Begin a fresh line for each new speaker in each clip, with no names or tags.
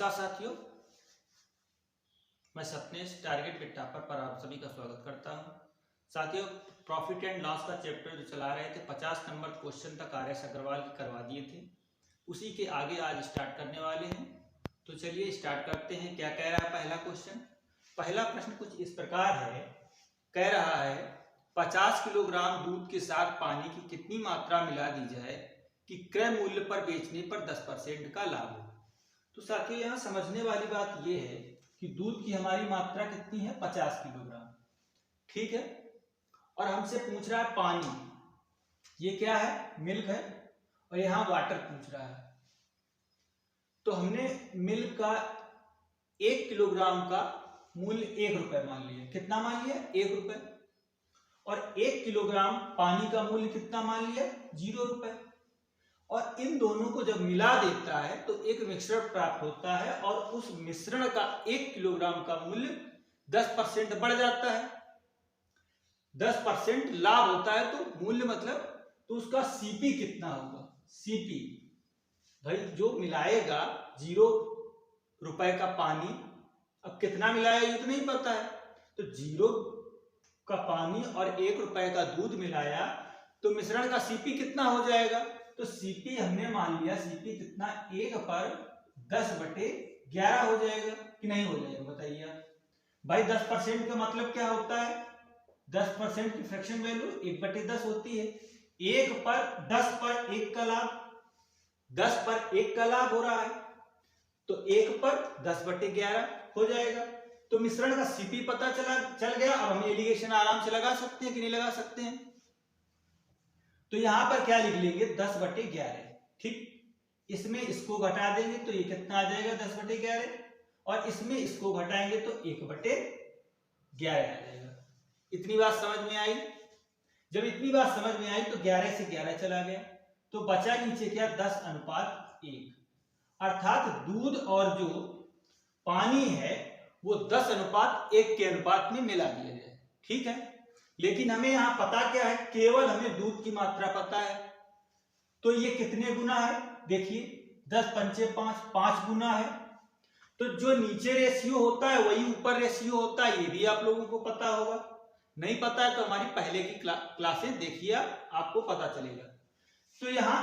नमस्कार साथियों, मैं सपनेश टारगेट बिट्टापर पर आप सभी का स्वागत करता हूं। साथियों, प्रॉफिट एंड लॉस का चैप्टर जो चला रहे थे 50 नंबर क्वेश्चन तक आर एस अग्रवाल की करवा दिए थे, उसी के आगे आज स्टार्ट करने वाले हैं। तो चलिए स्टार्ट करते हैं। क्या कह रहा है पहला क्वेश्चन? पहला प्रश्न कुछ इस प्रकार है, कह रहा है 50 किलोग्राम दूध के साथ पानी की कितनी मात्रा मिला दी जाए कि क्रय मूल्य पर बेचने पर 10% का लाभ हो। तो साथियों, यहाँ समझने वाली बात यह है कि दूध की हमारी मात्रा कितनी है? 50 किलोग्राम, ठीक है। और हमसे पूछ रहा है पानी, ये क्या है? मिल्क है, और यहाँ वाटर पूछ रहा है। तो हमने मिल्क का 1 किलोग्राम का मूल्य 1 रुपए मान लिया। कितना मान लिया? 1 रुपए। और 1 किलोग्राम पानी का मूल्य कितना मान लिया? 0 रुपए। और इन दोनों को जब मिला देता है तो एक मिश्रण प्राप्त होता है, और उस मिश्रण का 1 किलोग्राम का मूल्य 10% बढ़ जाता है। 10% लाभ होता है, तो मूल्य मतलब तो उसका सीपी कितना होगा? सीपी भाई जो मिलाएगा 0 रुपए का पानी, अब कितना मिलाया ये तो नहीं पता है, तो 0 का पानी और 1 रुपए का दूध मिलाया तो मिश्रण का सीपी कितना हो जाएगा? तो सीपी हमने मान लिया, सीपी कितना? 1 पर 10/11 हो जाएगा कि नहीं हो जाएगा? बताइए आप भाई। 10% का मतलब क्या होता है? 10% की फ्रैक्शन वैल्यू 1/10 होती है। 1 पर 10 पर 1 का लाभ, 10 पर 1 का लाभ हो रहा है, तो 1 पर 10/11 हो जाएगा। तो मिश्रण का सीपी पता चल गया। अब हम एलिगेशन आराम से लगा सकते हैं कि नहीं लगा सकते हैं? तो यहां पर क्या लिख लेंगे? 10/11, ठीक। इसमें इसको घटा देंगे तो ये कितना आ जाएगा? 10/11। और इसमें इसको घटाएंगे तो 1/11 आ जाएगा। इतनी बात समझ में आई? जब इतनी बात समझ में आई तो 11 से 11 चला गया, तो बचा नीचे क्या? 10:1। अर्थात दूध और जो पानी है वो 10:1 के अनुपात में मिला दिया जाए, ठीक है। लेकिन हमें यहां पता क्या है? केवल हमें दूध की मात्रा पता है। तो ये कितने गुना है? देखिए 10 पंचे 5, 5 गुना है। तो जो नीचे रेशियो होता है वही ऊपर रेशियो होता है, ये भी आप लोगों को पता होगा। नहीं पता है तो हमारी पहले की क्लासें देखिए, आपको पता चलेगा। तो यहाँ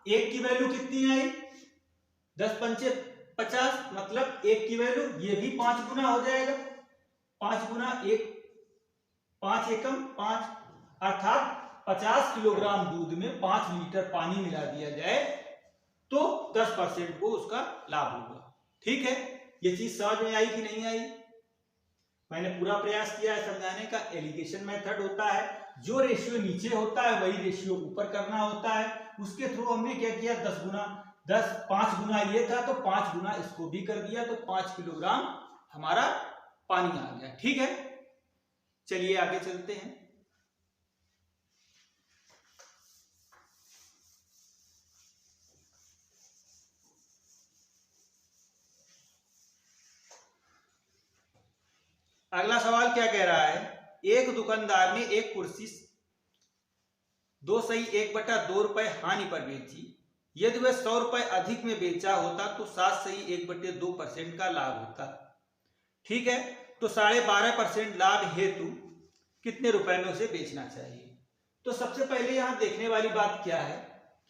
1 की वैल्यू कितनी आई? 10 पंचे 50, मतलब 1 की वैल्यू ये भी 5 गुना हो जाएगा। 5 गुना 1, 5 एकम 5, अर्थात 50 किलोग्राम दूध में 5 लीटर पानी मिला दिया जाए तो 10% को उसका लाभ होगा, ठीक है। ये चीज समझ में आई कि नहीं आई? मैंने पूरा प्रयास किया है समझाने का। एलिगेशन मेथड होता है, जो रेशियो नीचे होता है वही रेशियो ऊपर करना होता है। उसके थ्रू हमने क्या किया? 10 गुना 10, 5 गुना ये था तो 5 गुना इसको भी कर दिया, तो 5 किलोग्राम हमारा पानी आ गया, ठीक है। चलिए आगे चलते हैं। अगला सवाल क्या कह रहा है? एक दुकानदार ने एक कुर्सी 2/1/2 रुपए हानि पर बेची। यदि वह 100 रुपए अधिक में बेचा होता तो 7/1/2% का लाभ होता, ठीक है। तो 12.5% लाभ हेतु कितने रुपए में उसे बेचना चाहिए? तो सबसे पहले यहां देखने वाली बात क्या है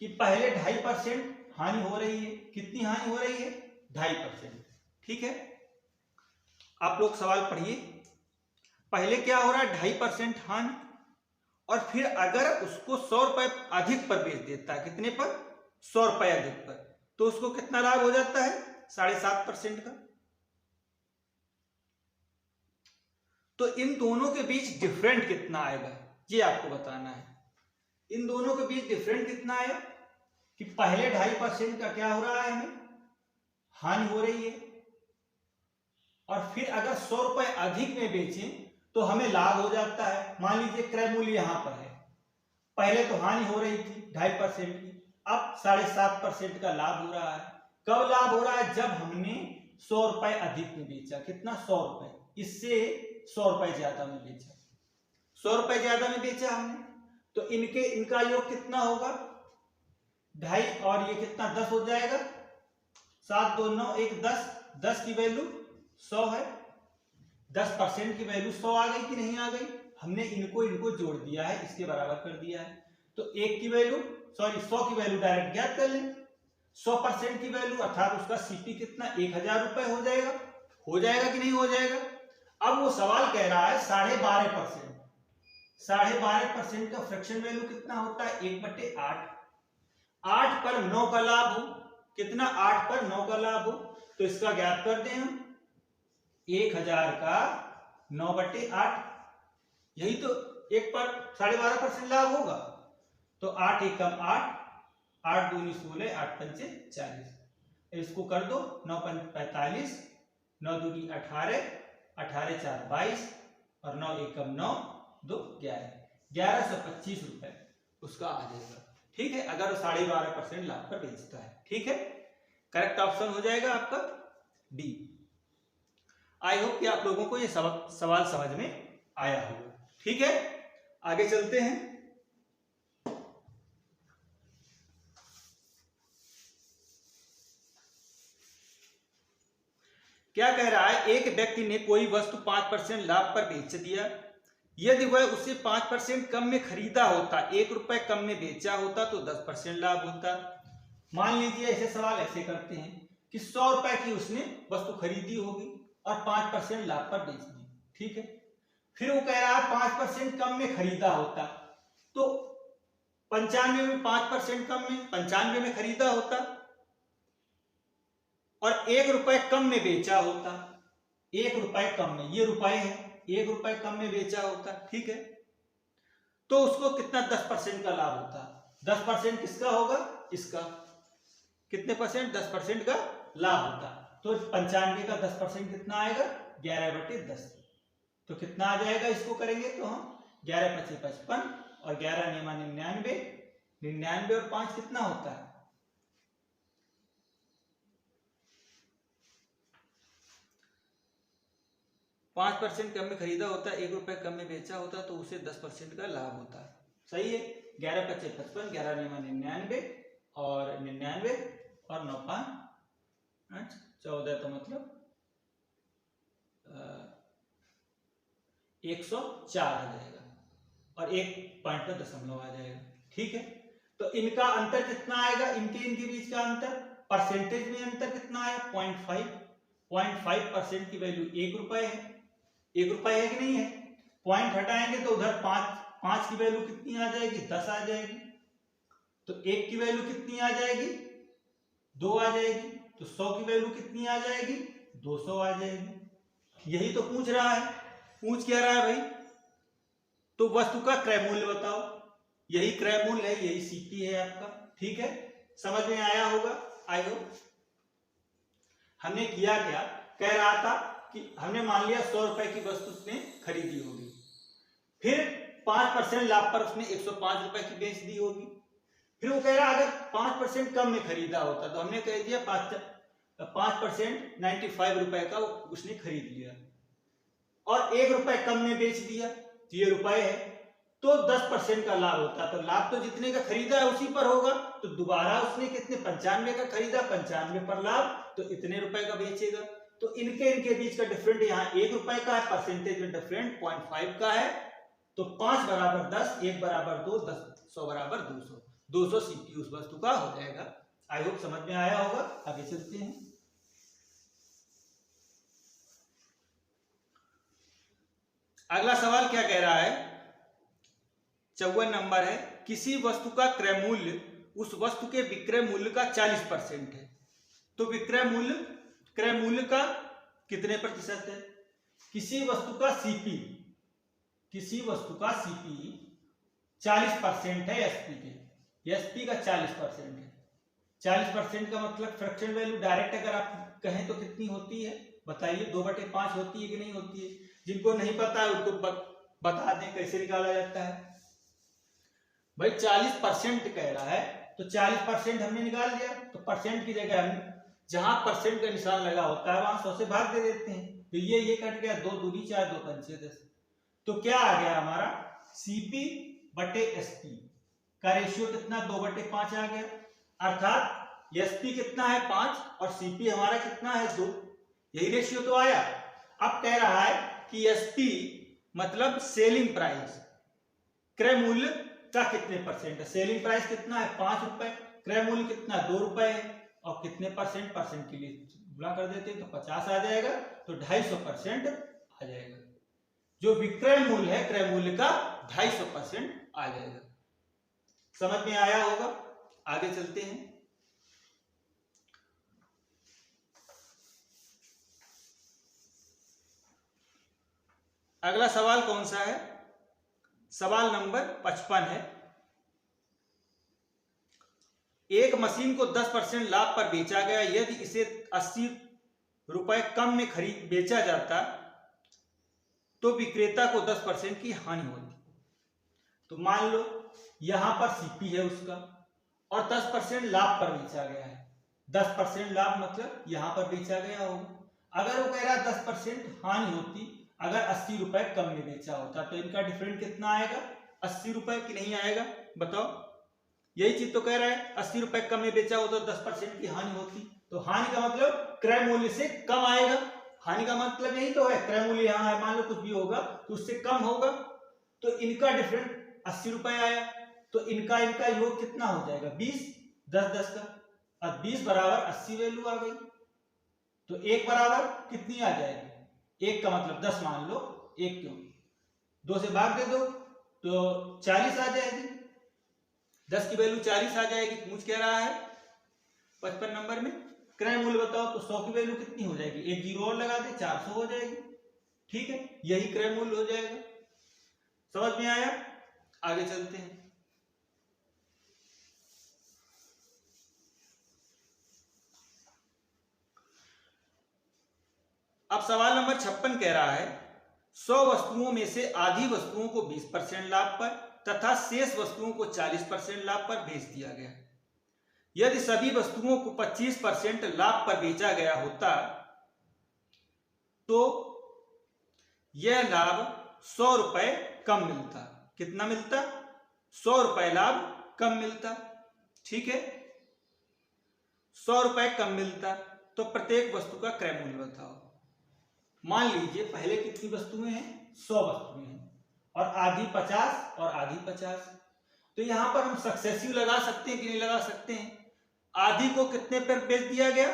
कि पहले 2.5% हानि हो रही है। कितनी हानि हो रही है? 2.5%, ठीक है। आप लोग सवाल पढ़िए। पहले क्या हो रहा है? 2.5% हानि, और फिर अगर उसको 100 रुपए अधिक पर बेच देता है, कितने पर? 100 रुपए अधिक पर, तो उसको कितना लाभ हो जाता है? 7.5% का। तो इन दोनों के बीच डिफरेंट कितना आएगा ये आपको बताना है। इन दोनों के बीच डिफरेंट कितना आया कि पहले 2.5% का क्या हो रहा है? हमें हानि हो रही है, और फिर अगर 100 रुपए अधिक में बेचें तो हमें लाभ हो जाता है। मान लीजिए क्रय मूल्य यहां पर है, पहले तो हानि हो रही थी 2.5% की, अब 7.5% का लाभ हो रहा है। कब लाभ हो रहा है? जब हमने 100 रुपए अधिक में बेचा। कितना? 100 रुपए, इससे 100 रुपए ज्यादा में बेचा। 100 रुपए ज्यादा में बेचा हमने, तो इनका योग कितना होगा? 2.5 और ये कितना? 10 हो जाएगा। 7 2 9 1 10, 10 की वैल्यू 100 है, 10% की वैल्यू 100 आ गई कि नहीं आ गई? हमने इनको जोड़ दिया है, इसके बराबर कर दिया है। तो 1 की वैल्यू 100 की वैल्यू डायरेक्ट ज्ञात कर लें। 100% की वैल्यू अर्थात उसका सीपी कितना 1000 रुपए हो जाएगा। हो जाएगा कि नहीं हो जाएगा? अब वो सवाल कह रहा है 12.5%। 12.5% का फ्रैक्शन वैल्यू कितना होता है? 1/8। 8 पर 9 का लाभ हो, कितना? 8 पर 9 का लाभ हो, तो इसका ज्ञात कर दें हम। 1000 का 9/8, यही तो 1 पर 12.5% लाभ होगा। तो 8 एकम 8, 8 दूनी 16, 8 पंचे 40। इसको कर दो, 9 पंच 45, 9 दूनी 18, 18 4 22 और 9 एकम 9, 2 11, 1125 रुपए उसका आ जाएगा। ठीक है, अगर 12.5% लाभ पर बेचता है। ठीक है, करेक्ट ऑप्शन हो जाएगा आपका डी। आई होप कि आप लोगों को ये सवाल समझ में आया होगा। ठीक है, आगे चलते हैं। क्या कह रहा है? एक व्यक्ति ने कोई वस्तु 5% लाभ पर बेच दिया। यदि वह उसे 5% कम में खरीदा होता, 1 रुपए कम में बेचा होता तो 10% लाभ होता। मान लीजिए ऐसे सवाल ऐसे करते हैं कि 100 रुपए की उसने वस्तु खरीदी होगी और 5% लाभ पर बेच दी। ठीक है, फिर वो कह रहा है 5% कम में खरीदा होता, तो 95 में 5% कम में 95 में खरीदा होता और 1 रुपए कम में बेचा होता। 1 रुपए कम में, ये रुपए है, 1 रुपए कम में बेचा होता। ठीक है, तो उसको कितना 10% का लाभ होता। 10% किसका होगा? इसका। कितने परसेंट? 10% का लाभ होता। तो 95 का 10% कितना आएगा? 11/10। तो कितना आ जाएगा? इसको करेंगे तो हम 11 × 5 = 55 और 11 × 9 = 99। 99 और 5 कितना होता है? 5% कम में खरीदा होता, 1 रुपए कम में बेचा होता तो उसे 10% का लाभ होता। सही है, 11 × 5 = 55, 11 × 9 = 99 और 99 और 9 × 5 = 14, तो मतलब 104 आ जाएगा और 1 पॉइंट पर दशमलव आ जाएगा। ठीक है, तो इनका अंतर कितना आएगा? इनके बीच का अंतर परसेंटेज में अंतर कितना आया? 0.5% की वैल्यू 1 रुपए है। 1 रुपए है कि नहीं है? पॉइंट हटाएंगे तो उधर 5 की वैल्यू कितनी आ जाएगी? 10 आ जाएगी। तो 1 की वैल्यू कितनी आ जाएगी? 2 आ जाएगी। तो 100 की वैल्यू कितनी आ जाएगी? 200 आ जाएगी। यही तो पूछ रहा है। पूछ क्या रहा है भाई? तो वस्तु का क्रय मूल्य बताओ। यही क्रय मूल्य है, यही सीपी है आपका। ठीक है, समझ में आया होगा आई होप। हमने किया क्या? कह रहा था कि हमने मान लिया 100 रुपए की वस्तु उसने खरीदी होगी, फिर 5% लाभ पर उसने 105 रुपए की बेच दी होगी। फिर वो कह रहा अगर 5% कम में खरीदा होता, तो हमने कह दिया 5% 95 रुपए का उसने खरीद लिया और 1 रुपए कम में बेच दिया, तो ये रुपए है, तो 10% का लाभ होता। तो लाभ तो जितने का खरीदा है उसी पर होगा, तो दोबारा उसने कितने 95 का खरीदा, 95 पर लाभ, तो इतने रुपए का बेचेगा। तो इनके बीच का डिफरेंट यहाँ 1 रुपए का है, परसेंटेज में डिफरेंट 0.5 का है। तो 5 = 10, 1 = 2, 10, 100 = 200। 200 सीपी उस वस्तु का हो जाएगा। आई होप समझ में आया होगा। आगे चलते हैं। अगला सवाल क्या कह रहा है? 54 नंबर है। किसी वस्तु का क्रय मूल्य उस वस्तु के विक्रय मूल्य का 40% है, तो विक्रय मूल्य क्रय मूल्य का कितने प्रतिशत है? किसी वस्तु का सीपी 40% है एसपी के, एसपी का 40% है। 40% का मतलब फ्रैक्शन वैल्यू डायरेक्ट अगर आप कहें तो कितनी होती है बताइए? 2/5 होती है कि नहीं होती है? जिनको नहीं पता है उनको बता दें कैसे निकाला जाता है। भाई 40% कह रहा है, तो 40% हमने निकाल दिया, तो परसेंट की जगह हम जहां परसेंट का निशान लगा होता है वहां 100 से भाग दे देते हैं। तो ये कट गया, 2 दूनी 4, 2 पंचे 10। तो क्या आ गया हमारा? CP/SP का रेशियो कितना? 2/5 आ गया। अर्थात SP कितना है? 5 और CP हमारा कितना है? 2। यही रेशियो तो आया। अब कह रहा है कि एसपी मतलब सेलिंग प्राइस, क्रय मूल्य का कितने परसेंट है। सेलिंग प्राइस कितना है 5 रुपए, क्रय मूल्य कितना 2 रुपए है, और कितने परसेंट, परसेंट के लिए गुणा कर देते हैं तो 50 आ जाएगा, तो 250% आ जाएगा। जो विक्रय मूल्य है क्रय मूल्य का 250% आ जाएगा। समझ में आया होगा। आगे चलते हैं। अगला सवाल कौन सा है, सवाल नंबर 55 है। एक मशीन को 10% लाभ पर बेचा गया, यदि इसे 80 रुपए कम में खरीद बेचा जाता तो विक्रेता को 10% की हानि होती। तो मान लो यहां पर सीपी है उसका और 10% लाभ पर बेचा गया है। 10% लाभ मतलब यहां पर बेचा गया होगा। अगर वो कह रहा है 10% हानि होती अगर 80 रुपए कम में बेचा होता, तो इनका डिफरेंट कितना आएगा 80 रुपए की नहीं आएगा, बताओ। यही चीज तो कह रहा है 80 रुपए कम में बेचा होता तो 10% की हानि होती। तो हानि का मतलब क्रय मूल्य से कम आएगा। हानि का मतलब यही तो है, क्रय मूल्य यहाँ है, मान लो कुछ भी होगा तो उससे कम होगा। तो इनका डिफरेंट 80 रुपए आया, तो इनका योग कितना हो जाएगा 20, 10 का। अब 20 बराबर 80 वैल्यू आ गई। तो एक बराबर कितनी आ जाएगी, एक का मतलब 10 मान लो, एक क्यों 2 से भाग दे दो तो 40 आ जाएगी। 10 की वैल्यू 40 आ जाएगी। पूछ कह रहा है 55 नंबर में क्रय मूल्य बताओ, तो 100 की वैल्यू कितनी हो जाएगी, एक जीरो और लगा दे 400 हो जाएगी। ठीक है, यही क्रय मूल्य हो जाएगा। समझ में आया। आगे चलते हैं। अब सवाल नंबर 56 कह रहा है 100 वस्तुओं में से आधी वस्तुओं को 20% लाभ पर तथा शेष वस्तुओं को 40% लाभ पर बेच दिया गया। यदि सभी वस्तुओं को 25% लाभ पर बेचा गया होता तो यह लाभ 100 रुपए कम मिलता। कितना मिलता, 100 रुपए लाभ कम मिलता। ठीक है, 100 रुपए कम मिलता। तो प्रत्येक वस्तु का क्रय मूल्य बताओ। मान लीजिए पहले कितनी वस्तुएं हैं 100 वस्तुएं हैं और आधी 50 और आधी 50। तो यहां पर हम सक्सेसिव लगा सकते हैं कि नहीं लगा सकते हैं। आधी को कितने पर बेच दिया गया,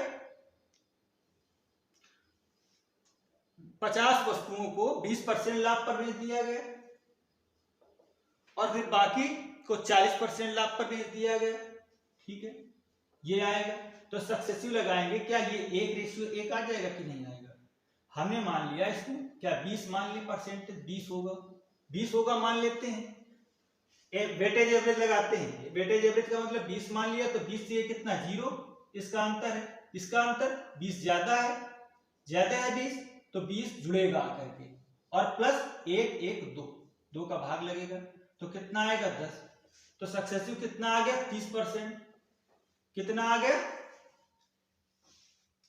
50 वस्तुओं को 20% लाभ पर बेच दिया गया और फिर बाकी को 40% लाभ पर बेच दिया गया। ठीक है, ये आएगा। तो सक्सेसिव लगाएंगे, क्या ये एक रेशियो एक आ जाएगा कि नहीं आएगा। हमने मान लिया इसको, क्या 20 मान ली, परसेंटेज 20 होगा, 20 होगा मान लेते हैं। वेटेज एवरेज लगाते हैं। वेटेज एवरेज का मतलब 20 मान लिया, तो 20 से कितना 0, इसका अंतर है। इसका अंतर 20 ज्यादा है, 20 तो 20 जुड़ेगा आकर के और प्लस 1 1 2, 2 का भाग लगेगा तो कितना आएगा 10। तो सक्सेसिव कितना आ गया 30%। कितना आ गया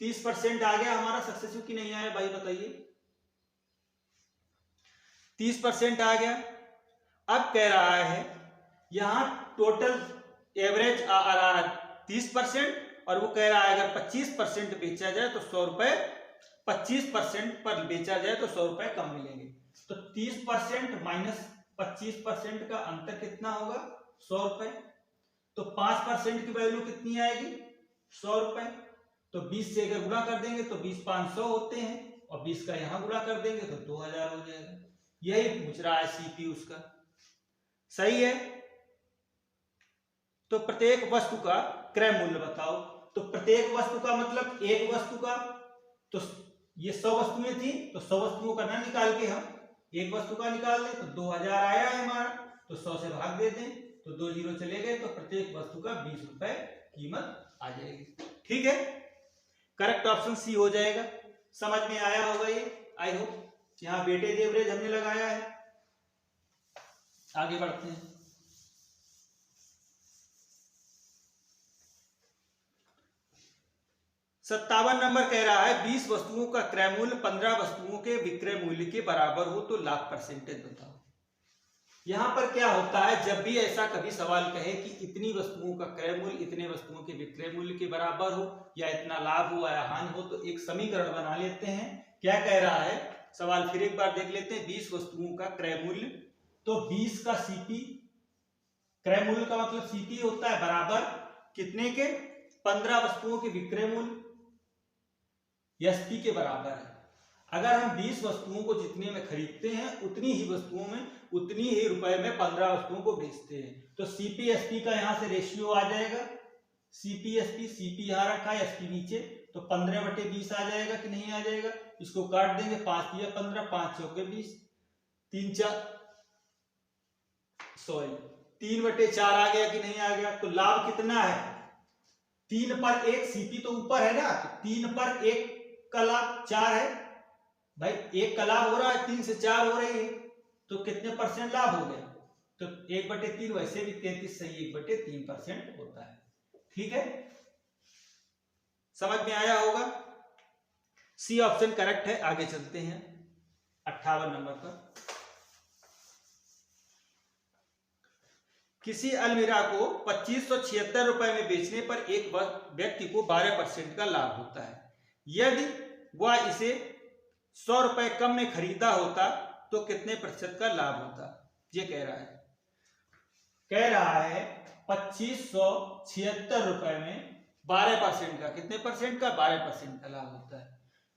30% आ गया हमारा। सक्सेसिव की नहीं आया भाई बताइए, 30% आ गया। अब कह रहा है यहां टोटल एवरेज आ रहा है 30% और वो कह रहा है अगर 25% बेचा जाए तो 100 रुपए, 25% पर बेचा जाए तो 100 रुपए कम मिलेंगे। तो 30% माइनस 25% का अंतर कितना होगा 100 रुपए। तो 5% की वैल्यू कितनी आएगी 100 रुपए। तो 20 से अगर गुणा कर देंगे तो 20 500 होते हैं और 20 का यहां गुणा कर देंगे तो 2000 हो जाएगा। यही पूछ रहा है सीपी उसका। सही है। तो प्रत्येक वस्तु का क्रय मूल्य बताओ। तो प्रत्येक वस्तु का मतलब एक वस्तु का, तो ये 100 वस्तुएं थी तो 100 वस्तुओं का ना निकाल के हम एक वस्तु का निकाल लें तो 2000 आया है हमारा। तो 100 से भाग दे दें तो 2 जीरो चले गए, तो प्रत्येक वस्तु का 20 रुपए कीमत आ जाएगी। ठीक है, करेक्ट ऑप्शन सी हो जाएगा। समझ में आया होगा ये, आई होप। यहाँ वेटेज एवरेज हमने लगाया है। आगे बढ़ते हैं। सत्तावन नंबर कह रहा है 20 वस्तुओं का क्रय मूल्य 15 वस्तुओं के विक्रय मूल्य के बराबर हो तो लाभ परसेंटेज बताओ। यहाँ पर क्या होता है, जब भी ऐसा कभी सवाल कहे कि इतनी वस्तुओं का क्रय मूल्य इतने वस्तुओं के विक्रय मूल्य के बराबर हो, या इतना लाभ हुआ या हानि हो, तो एक समीकरण बना लेते हैं। क्या कह रहा है सवाल, फिर एक बार देख लेते हैं। 20 वस्तुओं का क्रय मूल्य, तो 20 का सीपी, क्रय मूल्य का मतलब सीपी होता है बराबर कितने के, 15 वस्तुओं के विक्रय मूल्य, एसपी के बराबर है। अगर हम 20 वस्तुओं को जितने में खरीदते हैं उतनी ही वस्तुओं में उतनी ही रुपए में 15 वस्तुओं को बेचते हैं, तो सीपी एसपी का यहां से रेशियो आ जाएगा। सीपी एसपी, सीपी यहां रखा है, एसपी नीचे, तो 15/20 आ जाएगा कि नहीं आ जाएगा। इसको काट देंगे, 5 दिया 15, 5 चौके 20, 3/4 आ गया कि नहीं आ गया। तो लाभ कितना है, 3/1, सीपी तो ऊपर है ना, तो 3/1 का लाभ 4 है भाई, 1 का लाभ हो रहा है, 3 से 4 हो रही है, तो कितने परसेंट लाभ हो गया, तो 1/3, वैसे भी 33 सही 1/3% होता है। ठीक है, समझ में आया होगा। सी ऑप्शन करेक्ट है। आगे चलते हैं 58 नंबर पर। किसी अलमीरा को 2576 रुपए में बेचने पर एक व्यक्ति को 12% का लाभ होता है। यदि वह इसे 100 रुपए कम में खरीदा होता तो कितने प्रतिशत का लाभ होता, ये कह रहा है। 2576 रुपए में 12% का, कितने परसेंट का, 12% का लाभ होता है।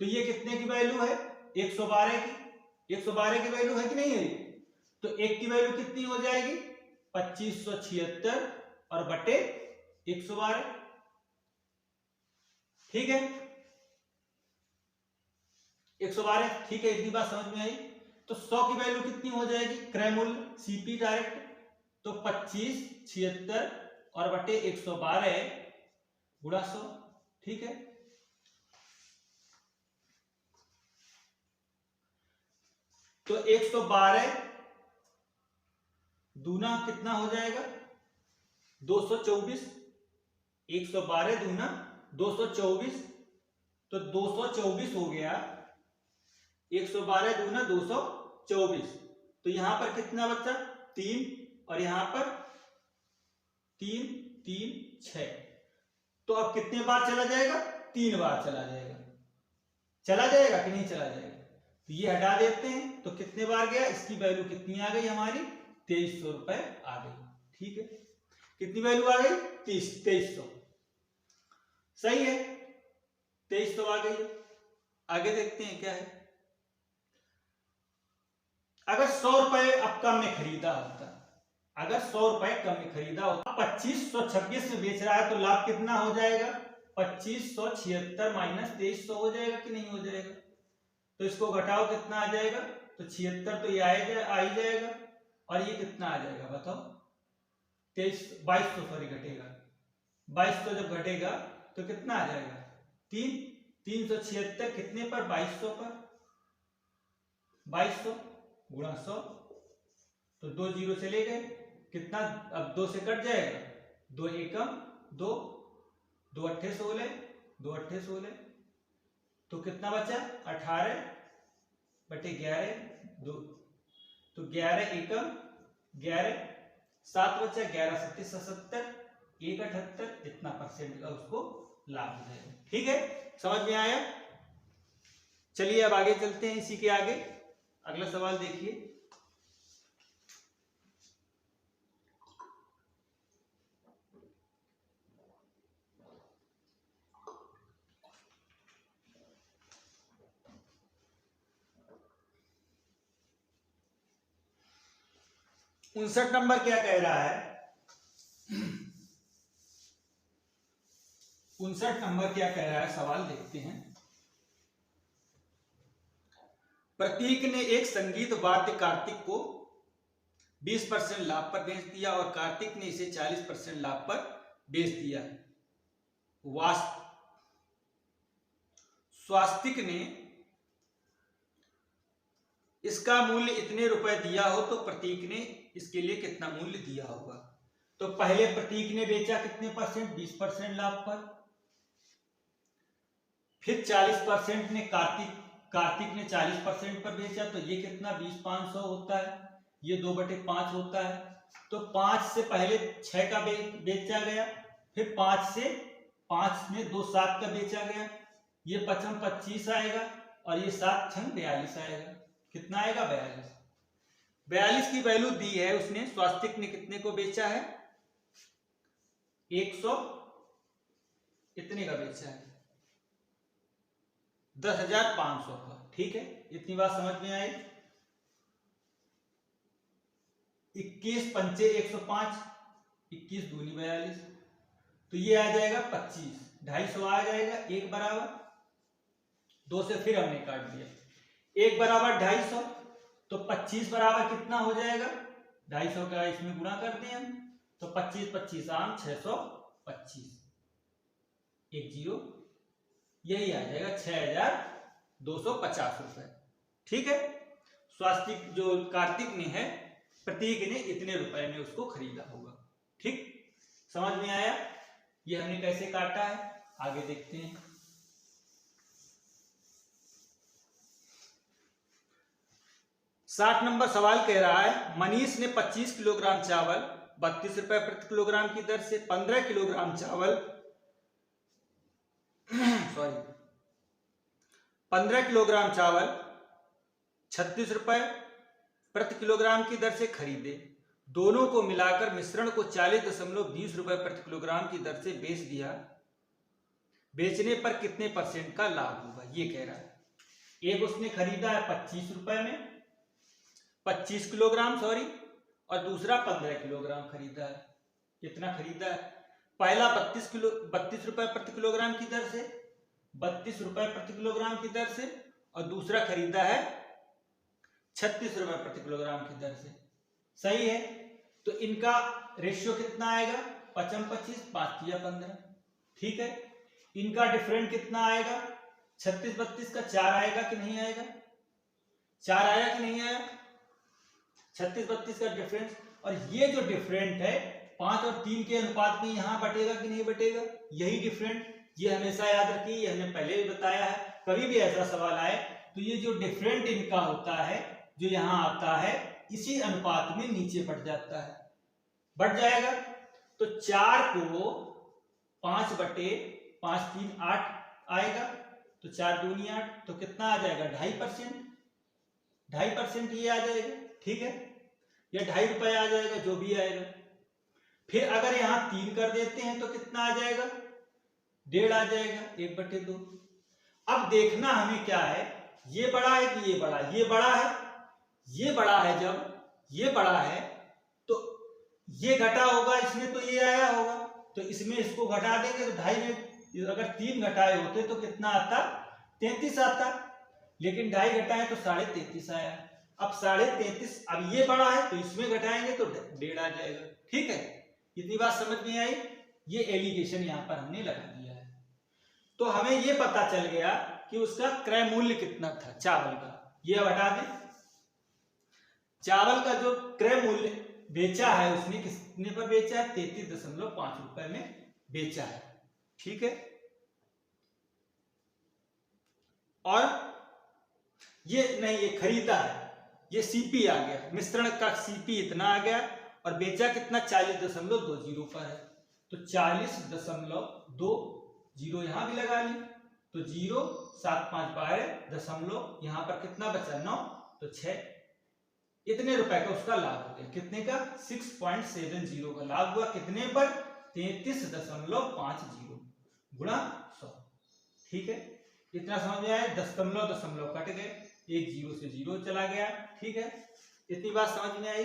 तो ये कितने की वैल्यू है, 112 की, 112 की वैल्यू है कि नहीं है। तो एक की वैल्यू कितनी हो जाएगी, 2576 और बटे 112। ठीक है, 112, ठीक है, इतनी बात समझ में आई। तो 100 की वैल्यू कितनी हो जाएगी, क्रय मूल्य सीपी डायरेक्ट, तो 2576 और बटे 112 गुणा 100। ठीक है, तो 112 दूना कितना हो जाएगा, 224, 112 दूना 224, तो 224 हो गया, 112 दूना 224, तो यहां पर कितना बचा, 3, और यहां पर 3 3 6, तो अब कितने बार चला जाएगा, 3 बार चला जाएगा। चला जाएगा कि नहीं चला जाएगा, तो ये हटा देते हैं, तो कितने बार गया, इसकी वैल्यू कितनी आ गई हमारी, 2300 रुपए आ गई। ठीक है, कितनी वैल्यू आ गई, 2300, सही है, 2300 आ गई। आगे देखते हैं क्या है। अगर 100 रुपए अब कम में खरीदा होता, अगर 100 रुपए कम में खरीदा होता, 2526 में बेच रहा है, तो लाभ कितना हो जाएगा, 2576 माइनस 2300 हो जाएगा कि नहीं हो जाएगा। तो इसको घटाओ, कितना आ जाएगा, तो 76 तो ये आ ही जाएगा, और ये कितना आ जाएगा बताओ, 2200 सॉरी घटेगा, 2200 जब घटेगा तो कितना आ जाएगा, 376 कितने पर, 2200 पर, 2200 गुणा 100, तो 2 जीरो चले गए, कितना, अब 2 से कट जाएगा, 2 एकम 2, 2 अट्ठे 16, 2 अट्ठे 16, तो कितना बचा, 18 बटे 11, 2, तो 11 एकम 11, 7 बचा, 11 सत्ते 77, 1 78, इतना परसेंट का उसको लाभ हो जाएगा। ठीक है, समझ में आया। चलिए अब आगे चलते हैं, इसी के आगे अगला सवाल देखिए। उनसठ नंबर क्या कह रहा है, 59 नंबर क्या कह रहा है सवाल देखते हैं। प्रतीक ने एक संगीत वाद्य कार्तिक को 20% लाभ पर बेच दिया और कार्तिक ने इसे 40% लाभ पर बेच दिया। स्वास्तिक ने इसका मूल्य इतने रुपए दिया हो तो प्रतीक ने इसके लिए कितना मूल्य दिया होगा। तो पहले प्रतीक ने बेचा कितने परसेंट, 20% लाभ पर, फिर 40% ने कार्तिक ने 40% पर बेचा, तो ये कितना 20,500 होता है। ये 2/5 होता है, तो 5 से पहले 6 का बेचा गया, फिर 5 से 5 में 2 7 का बेचा गया, ये 5 25 आएगा और ये 7 6 42 आएगा। कितना आएगा? 42। 42 की वैल्यू दी है उसने, स्वास्तिक ने कितने को बेचा है? 100 इतने का बेचा है, 10,500 का। ठीक है, इतनी बात समझ में आई। 21 पंचे 105, 21 दूनी 42, तो ये आ जाएगा 25, 250 आ जाएगा। 1 बराबर 2 से फिर हमने काट दिया, 1 बराबर 250, तो 25 बराबर कितना हो जाएगा? 250 का इसमें गुणा कर दें हम, तो 25 25 आम 625, 1 0, यही आ जाएगा 6,250 रुपए। ठीक है, स्वास्तिक जो कार्तिक ने है, प्रतीक ने इतने रुपए में उसको खरीदा होगा। ठीक, समझ में आया? ये हमने कैसे काटा है, आगे देखते हैं। साठ नंबर सवाल कह रहा है, मनीष ने 25 किलोग्राम चावल 32 रुपए प्रति किलोग्राम की दर से 15 किलोग्राम चावल 15 किलोग्राम चावल 36 रुपए प्रति किलोग्राम की दर से खरीदे। दोनों को मिलाकर मिश्रण को 40.20 रुपए प्रति किलोग्राम की दर से बेच दिया। बेचने पर कितने % का लाभ होगा, ये कह रहा है। एक उसने खरीदा है 25 रुपए में, 25 किलोग्राम सॉरी, और दूसरा 15 किलोग्राम खरीदा है। कितना खरीदा है? पहला 32 रुपए प्रति किलोग्राम की दर से, 32 रुपए प्रति किलोग्राम की दर से, और दूसरा खरीदा है 36 रुपए प्रति किलोग्राम की दर से। सही है, तो इनका रेशियो कितना आएगा? 5 25, 5 या 15। ठीक है, इनका डिफरेंट कितना आएगा? 36 32 का 4 आएगा कि नहीं आएगा? 4 आया कि नहीं आया? 36 32 का डिफरेंस, और ये जो डिफरेंट है 5 और 3 के अनुपात में यहां बटेगा कि नहीं बटेगा? यही डिफरेंट, ये हमेशा याद रखिए, ये हमने पहले भी बताया है। कभी भी ऐसा सवाल आए तो ये जो डिफरेंट इनका होता है, जो यहां आता है, इसी अनुपात में नीचे बढ़ जाता है, बढ़ जाएगा। तो 4 को 5/5 3 8 आएगा, तो 4 दूनी 8, तो कितना आ जाएगा? 2.5%, 2.5% ये आ जाएगा। ठीक है, या 2.5 रुपए आ जाएगा, जो भी आएगा। फिर अगर यहां 3 कर देते हैं तो कितना आ जाएगा? 1.5 आ जाएगा, 1/2। अब देखना हमें क्या है, ये बड़ा है कि ये बड़ा है? ये बड़ा है, ये बड़ा है। जब ये बड़ा है तो ये घटा होगा इसमें, तो ये आया होगा, तो इसमें इसको घटा देंगे तो 2.5 में अगर 3 घटाए होते तो कितना आता? 33 आता, लेकिन 2.5 घटाए तो 33.5 आया। अब 33.5, अब ये बड़ा है तो इसमें घटाएंगे तो 1.5 आ जाएगा। ठीक है, इतनी बात समझ में आई? ये एलिगेशन यहां पर हमने लगा दिया है, तो हमें ये पता चल गया कि उसका क्रय मूल्य कितना था चावल का। ये हटा दें, चावल का जो क्रय मूल्य बेचा है उसने कितने पर बेचा है? 33.5 रुपए में बेचा है। ठीक है, और ये नहीं, ये खरीदा है, ये सीपी आ गया, मिश्रण का सीपी इतना आ गया, और बेचा कितना? 40.20 पर है, तो 40.20 यहां भी लगा ली, तो 0 7 5 12 दशमलव, यहां पर कितना बचा? 9, तो 6। इतने रुपए का उसका लाभ हो गया। कितने का? 6.70 का लाभ हुआ। कितने पर? 33.50 गुणा 100। ठीक है, इतना समझ में आया? दशमलव दशमलव कट गए, 1 0 से 0 चला गया। ठीक है, इतनी बात समझ में आई?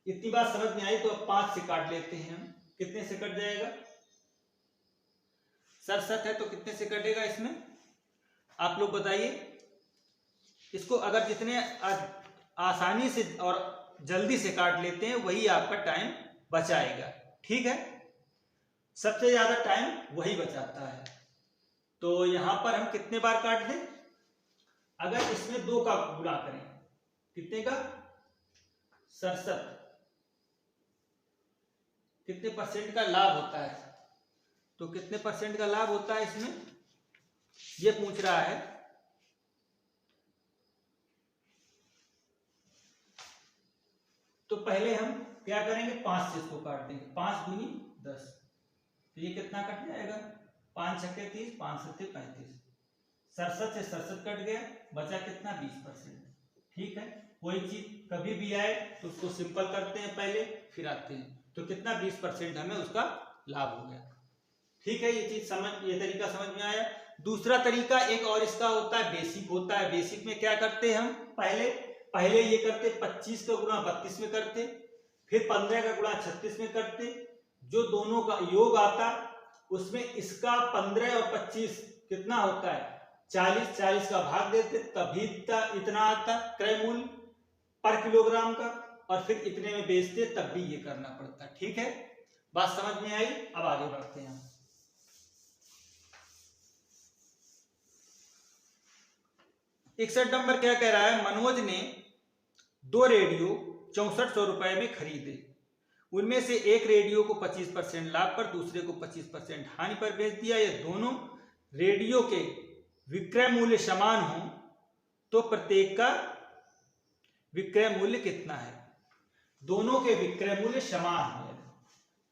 इतनी बात समझ में आई तो अब 5 से काट लेते हैं हम। कितने से कट जाएगा? 67 है, तो कितने से कटेगा इसमें? आप लोग बताइए। इसको अगर जितने आसानी से और जल्दी से काट लेते हैं वही आपका टाइम बचाएगा। ठीक है, सबसे ज्यादा टाइम वही बचाता है। तो यहां पर हम कितने बार काट दें? अगर इसमें 2 का गुणा करें, कितने का? 67। कितने % का लाभ होता है? तो कितने % का लाभ होता है इसमें, ये पूछ रहा है। तो पहले हम क्या करेंगे, 5 से इसको काट देंगे, 5 दूनी 10, तो ये कितना कट जाएगा, 5 छक्के 30, 5 सत्ते 35, 67 से 67 कट गया, बचा कितना 20%। ठीक है, कोई चीज कभी भी आए तो उसको सिंपल करते हैं पहले, फिर आते हैं, तो कितना 20% हमें उसका लाभ हो गया। ठीक है, ये चीज समझ, ये तरीका समझ में आया। दूसरा तरीका एक और इसका होता है, बेसिक होता है। बेसिक में क्या करते हैं हम, पहले ये करते 25 का गुणा 32 में करते, फिर 15 का गुणा 36 में करते, जो दोनों का योग आता उसमें इसका 15 और 25 कितना होता है 40, 40 का भाग देते, तभी इतना आता क्रय मूल्य पर किलोग्राम का, और फिर इतने में बेचते, तब भी ये करना पड़ता। ठीक है, बात समझ में आई। अब आगे बढ़ते हैं। 61 नंबर क्या कह रहा है, मनोज ने 2 रेडियो 6400 रुपए में खरीदे, उनमें से एक रेडियो को 25% लाभ पर, दूसरे को 25% हानि पर बेच दिया। ये दोनों रेडियो के विक्रय मूल्य समान हो तो प्रत्येक का विक्रय मूल्य कितना है। दोनों के विक्रय मूल्य समान है,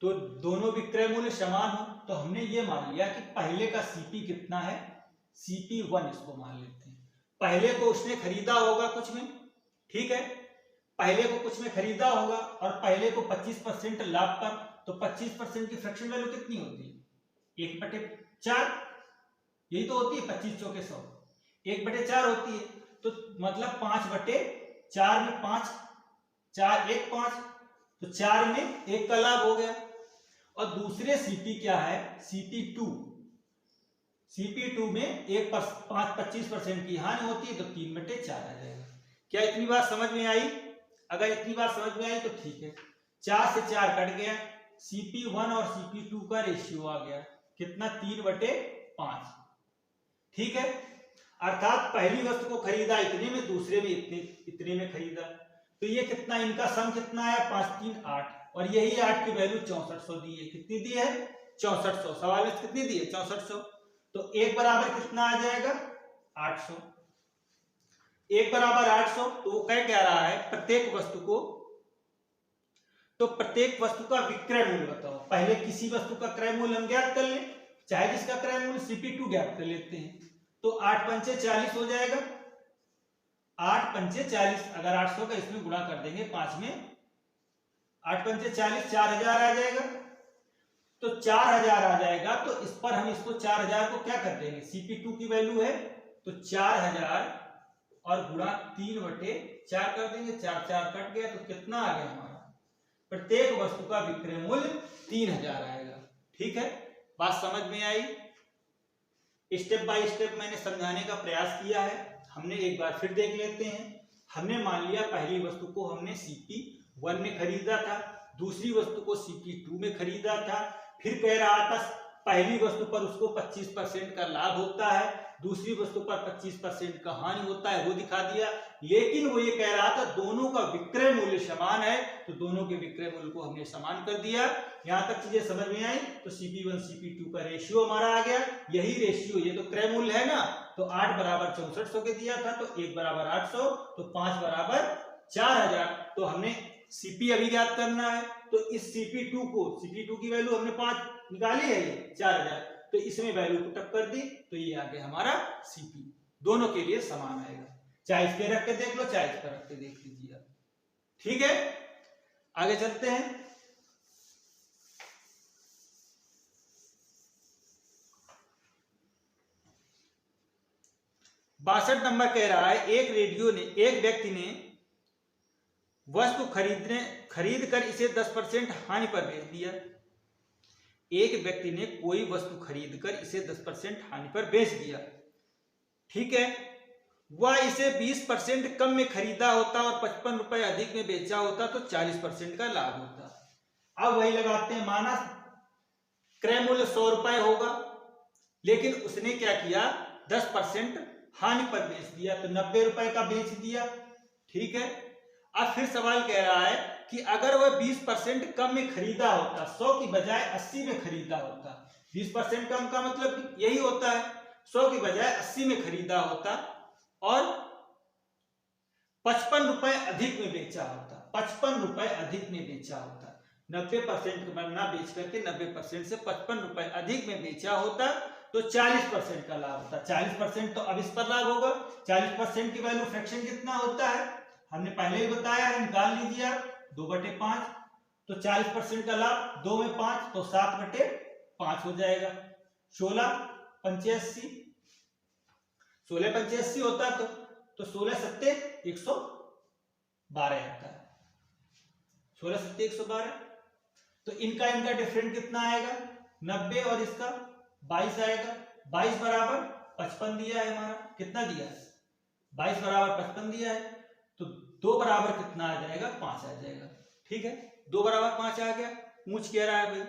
तो दोनों विक्रय मूल्य समान हो तो हमने ये मान लिया कि पहले का सीपी कितना है, CP1 इसको मान लेते हैं। पहले को उसने खरीदा होगा कुछ में, ठीक है, पहले को कुछ में खरीदा होगा और पहले को 25% लाभ पर, तो 25% की फ्रैक्शन वैल्यू कितनी होती है 1/4, यही तो होती है, 25 चौके 100, 1/4 होती है, तो मतलब 5/4 में 5, 4 1 5, तो 4 में 1 का लाभ हो गया। और दूसरे CP क्या है, CP2 में 25% की हानि होती है, तो 3/4 आ जाएगा। क्या इतनी बात समझ में आई? अगर इतनी बात समझ में आई तो ठीक है। 4 से 4 कट गया, CP1 और CP2 का रेशियो आ गया कितना 3/5। ठीक है, अर्थात पहली वस्तु को खरीदा इतने में, दूसरे में इतने में खरीदा, तो ये कितना, इनका सम कितना है 5 3 8, और यही 8 की वैल्यू 6400 दी है। कितनी दी है 6400, सवाल में कितनी दी है 6400, तो 1 बराबर कितना आ जाएगा 800, 1 बराबर 800। तो वो कह रहा है प्रत्येक वस्तु को, तो प्रत्येक वस्तु का विक्रय मूल्य बताओ। पहले किसी वस्तु का क्रय मूल्य हम ज्ञात कर लें, चाहे जिसका क्रय मूल्य CP2 ज्ञात कर लेते हैं, तो 8 पंचे 40 हो जाएगा, 8 पंचे 40, अगर 800 का इसमें गुणा कर देंगे 5 में, 8 पंचे 40, 4000 आ जाएगा, तो 4000 आ जाएगा। तो इस पर हम इसको 4000 को क्या कर देंगे, CP2 की वैल्यू है तो 4000 और गुणा 3/4 कर देंगे, 4 4 कट गया, तो कितना आ गया हमारा, प्रत्येक वस्तु का विक्रय मूल्य 3000 आएगा। ठीक है, बात समझ में आई। स्टेप बाय स्टेप मैंने समझाने का प्रयास किया है, हमने एक बार फिर देख लेते हैं। हमने मान लिया पहली वस्तु को हमने CP1 में खरीदा था, दूसरी वस्तु को CP2 में खरीदा था, फिर कह रहा था पहली वस्तु पर उसको 25% का लाभ होता है, दूसरी वस्तु पर 25% का हानि होता है, वो दिखा दिया। लेकिन वो ये कह रहा था दोनों का विक्रय मूल्य समान है, तो दोनों के विक्रय मूल्य को हमने समान कर दिया। यहां तक चीजें समझ में आई। तो CP1 CP2 का रेशियो हमारा आ गया, यही रेशियो, ये तो क्रय मूल्य है ना, तो 8 बराबर 6400 के दिया था, तो 1 बराबर 800, तो 5 बराबर 4000। तो हमने CP अभी ज्ञात करना है, तो इस CP2 को, CP2 की वैल्यू हमने 5 निकाली है, ये 4000, तो इसमें वैल्यू पुटअप कर दी, तो ये आ गया हमारा CP। दोनों के लिए समान आएगा, चाहे इस पे रख के देख लो, चाहे इस पर रख के देख लीजिए। ठीक है, आगे चलते हैं। बासठ नंबर कह रहा है एक व्यक्ति ने वस्तु खरीद कर इसे 10% हानि पर बेच दिया। एक व्यक्ति ने कोई वस्तु खरीद कर इसे 10% हानि पर बेच दिया, ठीक है, वह इसे 20% कम में खरीदा होता और 55 रुपए अधिक में बेचा होता तो 40% का लाभ होता। अब वही लगाते हैं, माना क्रय मूल्य 100 रुपए होगा, लेकिन उसने क्या किया 10% हानि पर बेच दिया, तो 90 रुपए का बेच दिया। ठीक है, अब फिर सवाल कह रहा है कि अगर वह 20% कम में खरीदा होता, 100 की बजाय 80 में खरीदा होता, 20% कम का मतलब यही होता है 100 की बजाय 80 में खरीदा होता, और 55 रुपए अधिक में बेचा होता, 55 रुपए अधिक में बेचा होता, 90% ना बेच करके 90% से 55 रुपए अधिक में बेचा होता तो 40% का लाभ होता। 40% तो अब इस पर लाभ होगा। 40% की वैल्यू फ्रैक्शन कितना होता है हमने पहले ही बताया है, निकाल लीजिए आप 2/5। तो 40% का लाभ 2 में 5 तो 7/5 हो जाएगा। 16 85 होता तो 16 सत्ते 112 आता है। 16 सत्ते 112। तो इनका डिफरेंट कितना आएगा 90 और इसका 22 आएगा। 22 बराबर 55 दिया है हमारा, कितना दिया है 22 बराबर 55 दिया है तो 2 बराबर कितना आ जाएगा 5 आ जाएगा। ठीक है 2 बराबर 5 आ गया। पूछ क्या रहा है भाई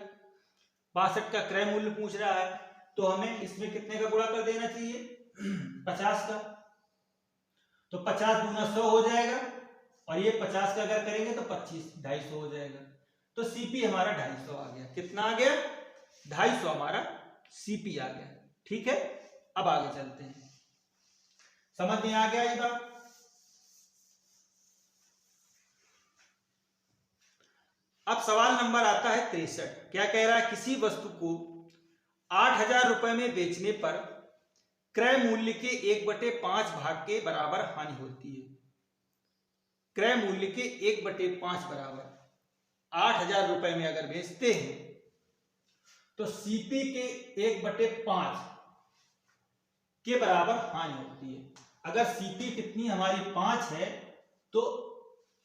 62 का क्रय मूल्य पूछ रहा है तो हमें इसमें कितने का गुणा कर देना चाहिए 50 का। तो 50 दूना 100 हो जाएगा और ये 50 का अगर करेंगे तो 25 250 हो जाएगा। तो सीपी हमारा 250 आ गया। कितना आ गया 250 हमारा सीपी आ गया। ठीक है अब आगे चलते हैं। समझ में आ गया ये बात। अब सवाल नंबर आता है 63। क्या कह रहा है किसी वस्तु को 8000 रुपए में बेचने पर क्रय मूल्य के 1/5 भाग के बराबर हानि होती है। क्रय मूल्य के 1/5 बराबर 8000 रुपए में अगर बेचते हैं तो सीपी के 1/5 के बराबर हानि होती है। अगर सीपी कितनी हमारी 5 है तो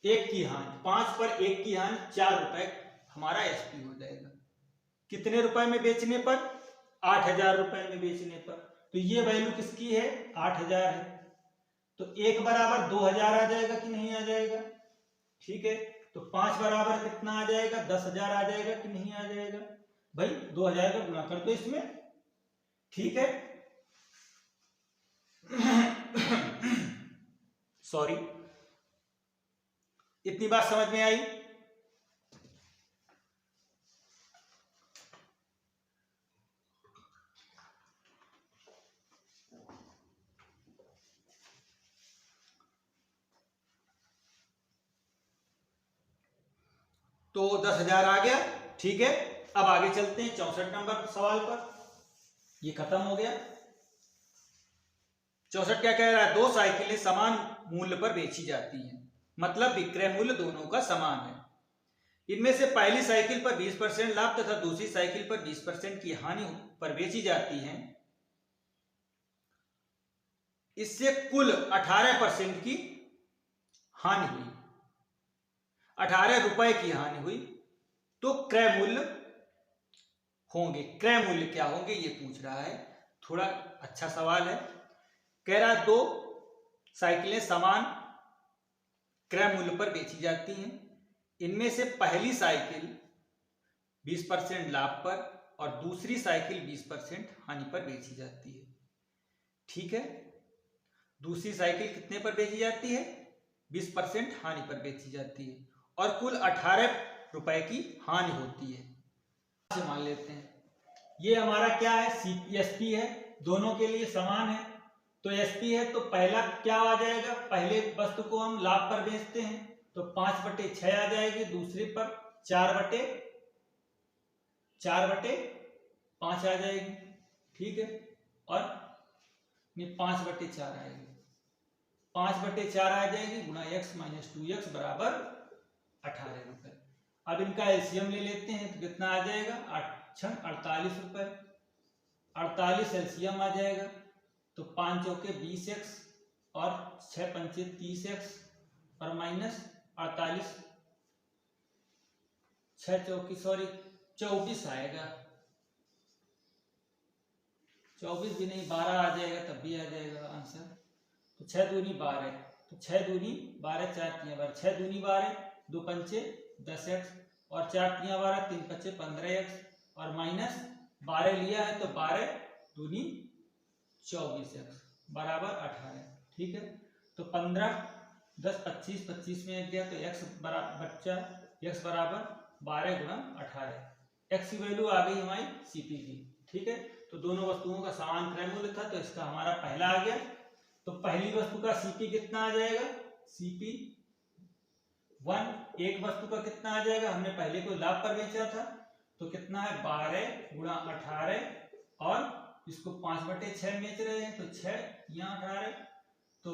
1 की हानि, 5 पर 1 की हानि 4 रुपए हमारा एसपी हो जाएगा। कितने रुपए में बेचने पर 8000 रुपए में बेचने पर। तो ये वैल्यू किसकी है 8000 है तो 1 बराबर 2000 आ जाएगा कि नहीं आ जाएगा। ठीक है तो 5 बराबर कितना आ जाएगा 10000 आ जाएगा कि नहीं आ जाएगा भाई। 2000 का गुणा कर दो इसमें। ठीक है सॉरी इतनी बात समझ में आई। तो 10000 आ गया। ठीक है अब आगे चलते हैं 64 नंबर सवाल पर। ये खत्म हो गया। 64 क्या कह रहा है 2 साइकिलें समान मूल्य पर बेची जाती हैं, मतलब विक्रय मूल्य दोनों का समान है। इनमें से पहली साइकिल पर 20% लाभ तथा दूसरी साइकिल पर 20% की हानि पर बेची जाती हैं। इससे कुल 18% की हानि हुई, 18 रुपए की हानि हुई। तो क्रय मूल्य होंगे, क्रय मूल्य क्या होंगे ये पूछ रहा है। थोड़ा अच्छा सवाल है। कह रहा है 2 साइकिलें समान क्रय मूल्य पर बेची जाती हैं। इनमें से पहली साइकिल 20% लाभ पर और दूसरी साइकिल 20% हानि पर बेची जाती है। ठीक है दूसरी साइकिल कितने पर बेची जाती है 20% हानि पर बेची जाती है और कुल 18 रुपए की हानि होती है। मान लेते हैं ये हमारा क्या है एसपी है, दोनों के लिए समान है। तो एसपी है तो पहला क्या आ जाएगा, पहले वस्तु को हम लाभ पर बेचते हैं तो 5/6 आ जाएगी, दूसरे पर 4/5 आ जाएगी। ठीक है और 5/4 आएगी, 5/4 आ जाएगी गुणा x - 2x बराबर 18 रुपए। अब इनका एलसीएम ले लेते हैं तो कितना आ जाएगा 48 रुपए। 48 एलसीएम आ जाएगा तो 5 चौके 20x और 6 पंचे 30x और माइनस 48 6 चौकी 24 आएगा। 24 भी नहीं 12 आ जाएगा तब भी आ जाएगा आंसर। तो 6 दूनी 12 तो 6 दूनी 12 4 तियां 12 6 दूनी 12 2 पंचे 10x और 4 तियां 12 3 पंचे 15x और माइनस 12 लिया है तो 12 दूनी 24x बराबर 18। ठीक है तो 15 10 25 25 में 1 गया तो x बराबर 12 गुणा 18। x की वैल्यू आ गई हमारी सीपी की। ठीक है तो दोनों वस्तुओं का समान क्रय मूल्य था तो इसका हमारा पहला आ गया। तो पहली वस्तु का सीपी कितना आ जाएगा सीपी 1 एक वस्तु का कितना आ जाएगा, हमने पहले को लाभ पर बेचा था तो कितना है 12 गुणा 18 और इसको 5/6 बेच रहे हैं तो 6 यहाँ 18 तो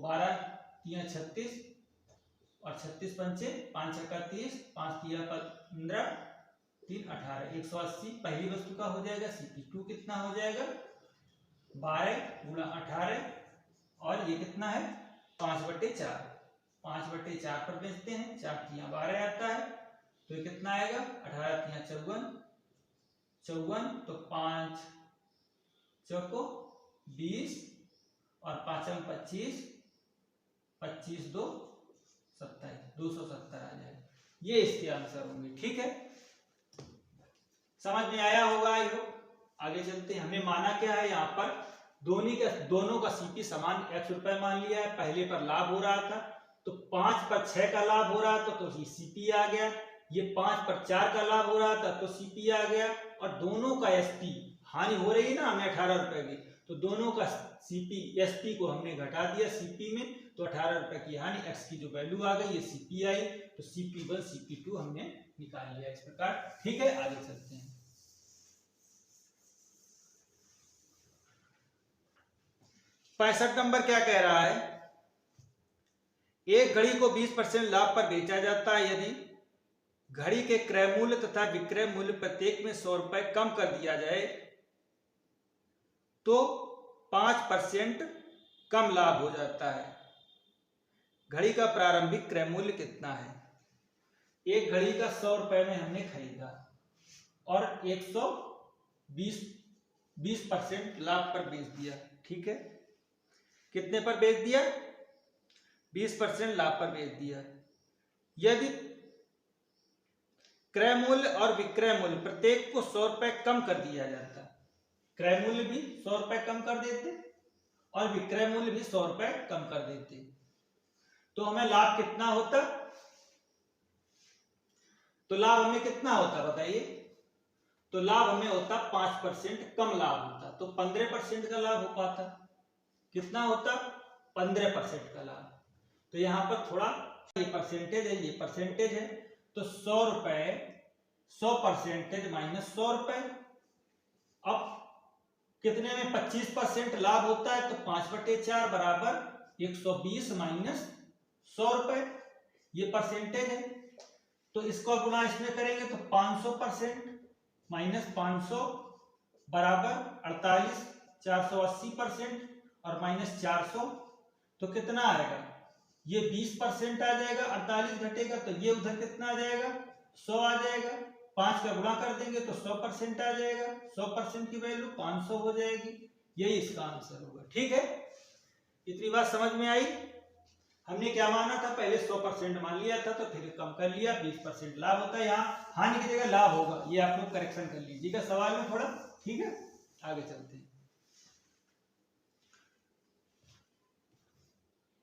12 तिया 36 और 36 पंचे 5 छक्का 30 5 तिया 15 3 18 180 पहली वस्तु का हो जाएगा। CP2 कितना हो जाएगा 12 गुणा 18 और ये कितना है 5/4 5/4 पर बेचते हैं 4 तिया 12 आता है तो ये कितना आएगा 18 तिया 54 तो 5 चौको 20 और 5 25 25 2 27 270 आ जाएगा। ये इसके आंसर होंगे। ठीक है, समझ में आया होगा। आगे चलते हैं। हमने माना क्या है यहाँ पर दोनों का सीपी समान x रुपए मान लिया है। पहले पर लाभ हो रहा था तो 5 पर 6 का लाभ हो रहा था तो ये सीपी आ गया। ये 5 पर 4 का लाभ हो रहा था तो सीपी आ गया। और दोनों का एसपी हानि हो रही है ना हमें 18 रुपए की, तो दोनों का सीपी एसपी को हमने घटा दिया सीपी में तो 18 रुपए की हानि एक्स की जो वैल्यू आ गई ये सीपी आई तो CP1 CP2 हमने निकाल लिया इस प्रकार। ठीक है, आगे चलते हैं। 65 नंबर क्या कह रहा है, एक घड़ी को 20% लाभ पर बेचा जाता है। यदि घड़ी के क्रय मूल्य तथा विक्रय मूल्य प्रत्येक में 100 रुपए कम कर दिया जाए तो 5% कम लाभ हो जाता है। घड़ी का प्रारंभिक क्रय मूल्य कितना है। एक घड़ी का 100 रुपए में हमने खरीदा और 120% लाभ पर बेच दिया। ठीक है, कितने पर बेच दिया 20% लाभ पर बेच दिया। यदि क्रय मूल्य और विक्रय मूल्य प्रत्येक को 100 रुपए कम कर दिया जाता, क्रय मूल्य भी 100 रुपए कम कर देते और विक्रय मूल्य भी 100 रुपए कम कर देते तो हमें लाभ कितना होता। तो लाभ हमें कितना होता बताइए। तो लाभ हमें होता 5% कम लाभ होता तो 15% का लाभ हो पाता। कितना होता 15% का लाभ। तो यहां पर थोड़ा ये परसेंटेज है, ये परसेंटेज है तो 100 रुपए 100% माइनस 100 रुपए। अब कितने में 25% लाभ होता है तो 5/4 बराबर 120 माइनस 100 रुपए। ये परसेंटेज है तो इसको गुणा इसमें करेंगे तो 500% माइनस 500 बराबर 48 480% और माइनस 400 तो कितना आएगा ये 20% आ जाएगा। 48 घटेगा तो ये उधर कितना आ जाएगा 100 आ जाएगा। 5 का गुणा कर देंगे तो 100% आ जाएगा। 100% की वैल्यू 500 हो जाएगी। यही इसका आंसर होगा। ठीक है, इतनी बात समझ में आई। हमने क्या माना था पहले 100% मान लिया था तो फिर कम कर लिया 20% लाभ होता है। यहाँ हानि की जगह लाभ होगा, ये आप लोग करेक्शन कर लीजिएगा सवाल में थोड़ा। ठीक है, आगे चलते हैं।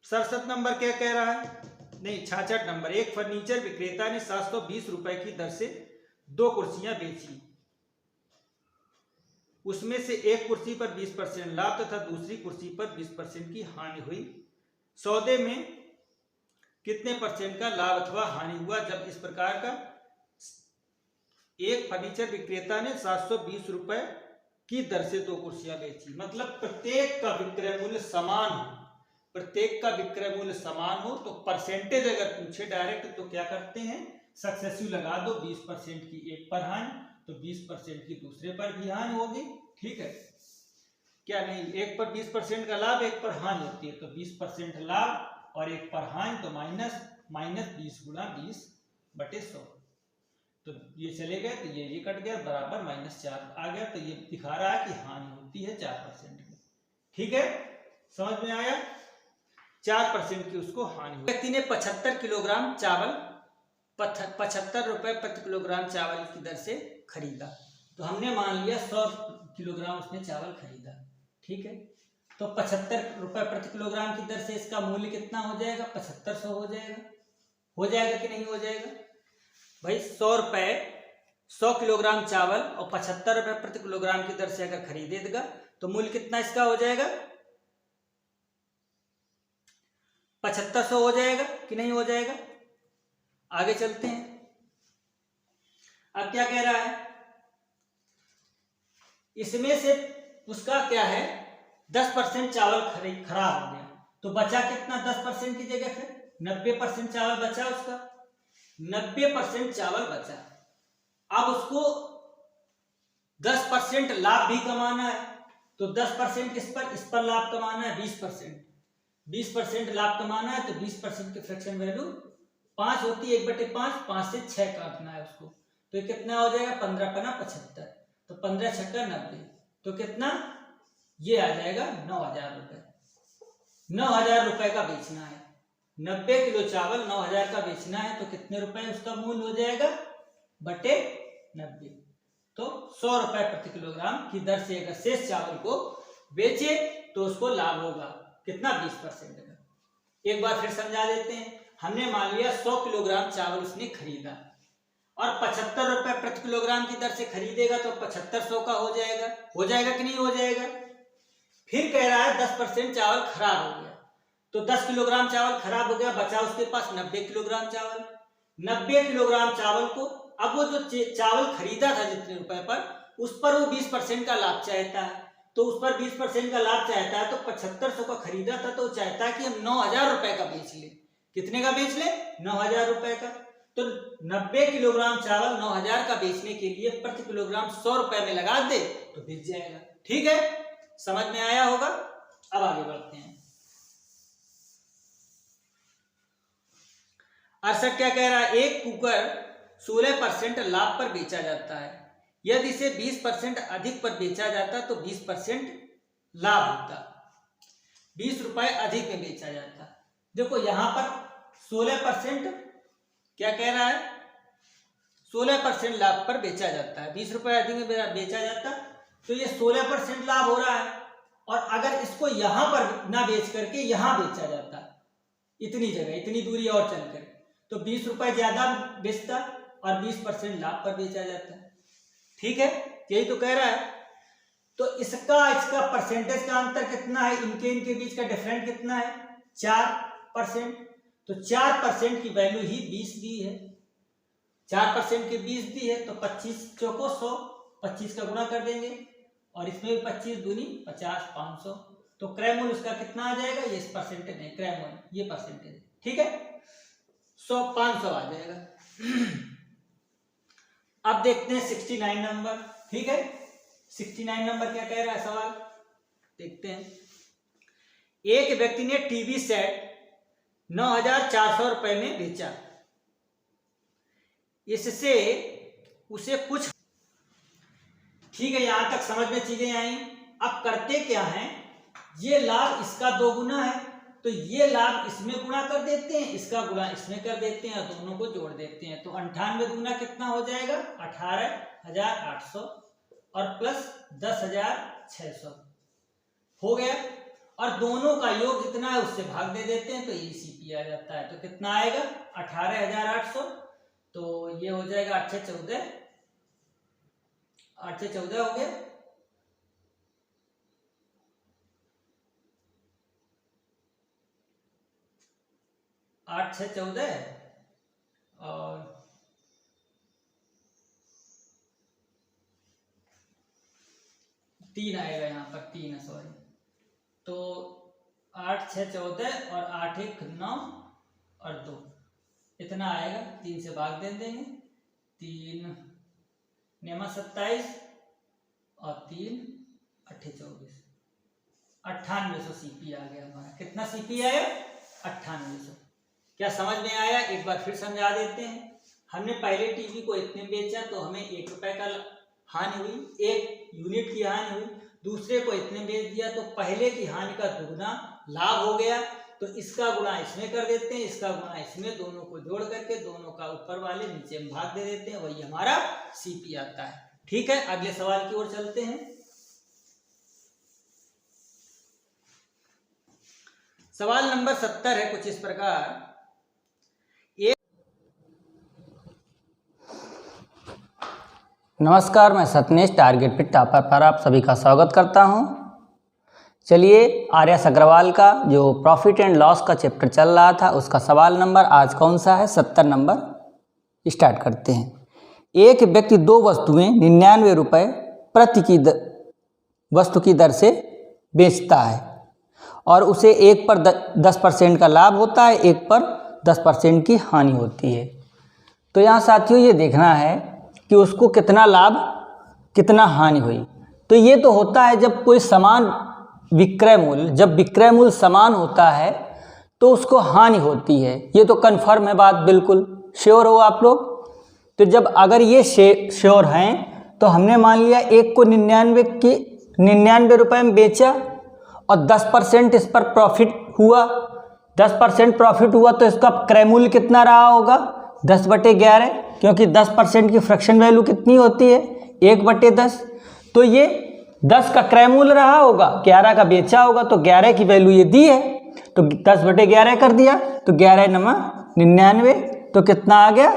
67 नंबर क्या कह रहा है, नहीं 66 नंबर। एक फर्नीचर विक्रेता ने 720 रुपए की दर से 2 कुर्सियां बेची। उसमें से एक कुर्सी पर 20% लाभ तथा दूसरी कुर्सी पर 20% की हानि हुई। सौदे में कितने परसेंट का लाभ अथवा हानि हुआ जब इस प्रकार का। एक फर्नीचर विक्रेता ने 720 रुपए की दर से 2 कुर्सियां बेची। मतलब प्रत्येक का विक्रय मूल्य समान हो, प्रत्येक का विक्रय मूल्य समान हो तो परसेंटेज अगर पूछे डायरेक्ट तो क्या करते हैं सक्सेसिव लगा दो। 20% की एक पर हानि तो 20% की दूसरे पर भी हानि होगी। ठीक है, क्या नहीं, एक पर 20% का लाभ एक पर हानि होती है तो 20% लाभ और एक पर हानि तो माइनस 20 गुणा 20/100 तो ये चले गए तो ये कट गया बराबर -4 आ गया। तो ये दिखा रहा है कि हानि होती है 4% की। ठीक है, समझ में आया। 4% की उसको हानि हुई। व्यक्ति ने 75 किलोग्राम चावल 75 रुपए प्रति किलोग्राम चावल की दर से खरीदा। तो हमने मान लिया 100 किलोग्राम उसने चावल खरीदा। ठीक है, तो 75 रुपए प्रति किलोग्राम की दर से इसका मूल्य कितना हो जाएगा 7500 हो जाएगा। हो जाएगा कि नहीं हो जाएगा भाई। 100 रुपए 100 किलोग्राम चावल और 75 रुपए प्रति किलोग्राम की दर से अगर खरीदेगा तो मूल्य कितना इसका हो जाएगा 7500 हो जाएगा कि नहीं हो जाएगा? आगे चलते हैं। अब क्या कह रहा है, इसमें से उसका क्या है 10% चावल खराब हो गया, तो बचा कितना 10% की जगह फिर 90% चावल बचा उसका, 90% चावल बचा। अब उसको 10% लाभ भी कमाना है, तो 10% किस पर, इस पर लाभ कमाना है 20% लाभ कमाना है, तो 20% की फ्रैक्शन वैल्यू 5 होती है, 1/5, 5 से 6 काटना है उसको, तो ये कितना हो जाएगा 15 पना 75, तो 15 छक्का 90, तो कितना ये आ जाएगा 9000 रुपए। 9000 रुपए का बेचना है, 90 किलो चावल 9000 का बेचना है, तो कितने रुपए उसका मूल्य हो जाएगा बटे 90, तो 100 रुपए प्रति किलोग्राम की दर से अगर शेष चावल को बेचे तो उसको लाभ होगा कितना 20% का। एक बार फिर समझा देते हैं। हमने मान लिया 100 किलोग्राम चावल उसने खरीदा और 75 रुपए प्रति किलोग्राम की दर से खरीदेगा, तो 7500 का हो जाएगा कि नहीं हो जाएगा। फिर कह रहा है 10% चावल खराब हो गया, तो 10 किलोग्राम चावल खराब हो गया, बचा उसके पास 90 किलोग्राम चावल। 90 किलोग्राम चावल को अब वो जो चावल खरीदा था जितने रुपए पर, उस पर वो 20% का लाभ चाहता है, तो उस पर 20% का लाभ चाहता है, तो 7500 का खरीदा था, तो चाहता है कि हम 9000 रुपए का बेच ले। कितने का बेच ले 9000 रुपए का, तो 90 किलोग्राम चावल 9000 का बेचने के लिए प्रति किलोग्राम 100 रुपए में लगा दे तो बिक जाएगा। ठीक है, समझ में आया होगा। अब आगे बढ़ते हैं। अरशद क्या कह रहा है, एक कुकर 16% लाभ पर बेचा जाता है, यदि इसे 20% अधिक पर बेचा जाता तो 20% लाभ होता, 20 रुपए अधिक में बेचा जाता। देखो यहां पर 16% क्या कह रहा है, 16% लाभ पर बेचा जाता है, 20 रुपए अधिक में बेचा जाता, तो ये 16% लाभ हो रहा है। और अगर इसको यहां पर ना बेच करके यहां बेचा जाता, इतनी जगह इतनी दूरी और चलकर, तो 20 रुपए ज्यादा बेचता और 20% लाभ पर बेचा जाता है। ठीक है, यही तो कह रहा है। तो इसका परसेंटेज का अंतर कितना है, इनके बीच का डिफरेंस कितना है 4%, तो 4% की वैल्यू ही 20 दी है, 4% की 20 दी है, तो 25 चौको 100, 25 का गुणा कर देंगे और इसमें भी 25 दूनी 50, 500, तो क्रय मूल्य उसका कितना आ जाएगा, ये परसेंटेज नहीं क्रय मूल्य, ये परसेंटेज। ठीक है, 500 आ जाएगा। अब देखते हैं 69 नंबर। ठीक है, 69 नंबर क्या कह रहा है सवाल, देखते हैं। एक व्यक्ति ने टीवी सेट 9400 रुपए में बेचा, इससे उसे कुछ, ठीक है, यहां तक समझ में चीजें आई। अब करते क्या है, ये लाभ इसका 2 गुना है, तो ये लाभ इसमें गुणा कर देते हैं, इसका गुणा इसमें कर देते हैं, दोनों को जोड़ देते हैं, तो 98 गुना कितना हो जाएगा 18800 और प्लस 10600 हो गया, और दोनों का योग कितना है उससे भाग दे देते हैं, तो ये सीपी आ जाता है। तो कितना आएगा 18800, तो ये हो जाएगा 8 से 14, 8 से 14 हो गया, 8 से 14 और 3 आएगा, यहाँ पर 3 है सॉरी, तो 8 6 14 और 8 1 9 और 2 इतना आएगा, 3 से भाग दे देंगे, 3 नेमा 27 और 3 8 24, 9800 सीपी आ गया हमारा। कितना सीपी आया 9800। क्या समझ में आया, एक बार फिर समझा देते हैं। हमने पहले टीवी को इतने बेचा तो हमें 1 रुपए का हानि हुई, 1 यूनिट की हानि हुई, दूसरे को इतने बेच दिया तो पहले की हानि का दुगना लाभ हो गया, तो इसका गुणा इसमें कर देते हैं, इसका गुणा इसमें, दोनों को जोड़ करके दोनों का ऊपर वाले नीचे में भाग दे देते हैं, वही हमारा सीपी आता है। ठीक है, अगले सवाल की ओर चलते हैं। सवाल नंबर 70 है कुछ इस प्रकार।
नमस्कार, मैं सतनेश टारगेट पिट टॉपर पर आप सभी का स्वागत करता हूं। चलिए आर्यस अग्रवाल का जो प्रॉफिट एंड लॉस का चैप्टर चल रहा था उसका सवाल नंबर आज कौन सा है 70 नंबर स्टार्ट करते हैं। एक व्यक्ति दो वस्तुएं 99 रुपये प्रति की वस्तु की दर से बेचता है और उसे एक पर 10% का लाभ होता है, एक पर 10% की हानि होती है। तो यहाँ साथियों ये देखना है कि उसको कितना लाभ कितना हानि हुई। तो ये तो होता है जब कोई समान विक्रय मूल्य, जब विक्रय मूल्य समान होता है तो उसको हानि होती है। ये तो कन्फर्म है बात, बिल्कुल श्योर हो आप लोग। तो जब अगर ये श्योर हैं तो हमने मान लिया एक को 99 रुपये में बेचा और 10% इस पर प्रॉफिट हुआ, 10% प्रॉफिट हुआ तो इसका क्रय मूल्य कितना रहा होगा 10/11, क्योंकि 10% की फ्रैक्शन वैल्यू कितनी होती है 1/10। तो ये 10 का क्रय मूल्य रहा होगा, 11 का बेचा होगा, तो 11 की वैल्यू ये दी है तो 10/11 कर दिया, तो 11 × 99 तो कितना आ गया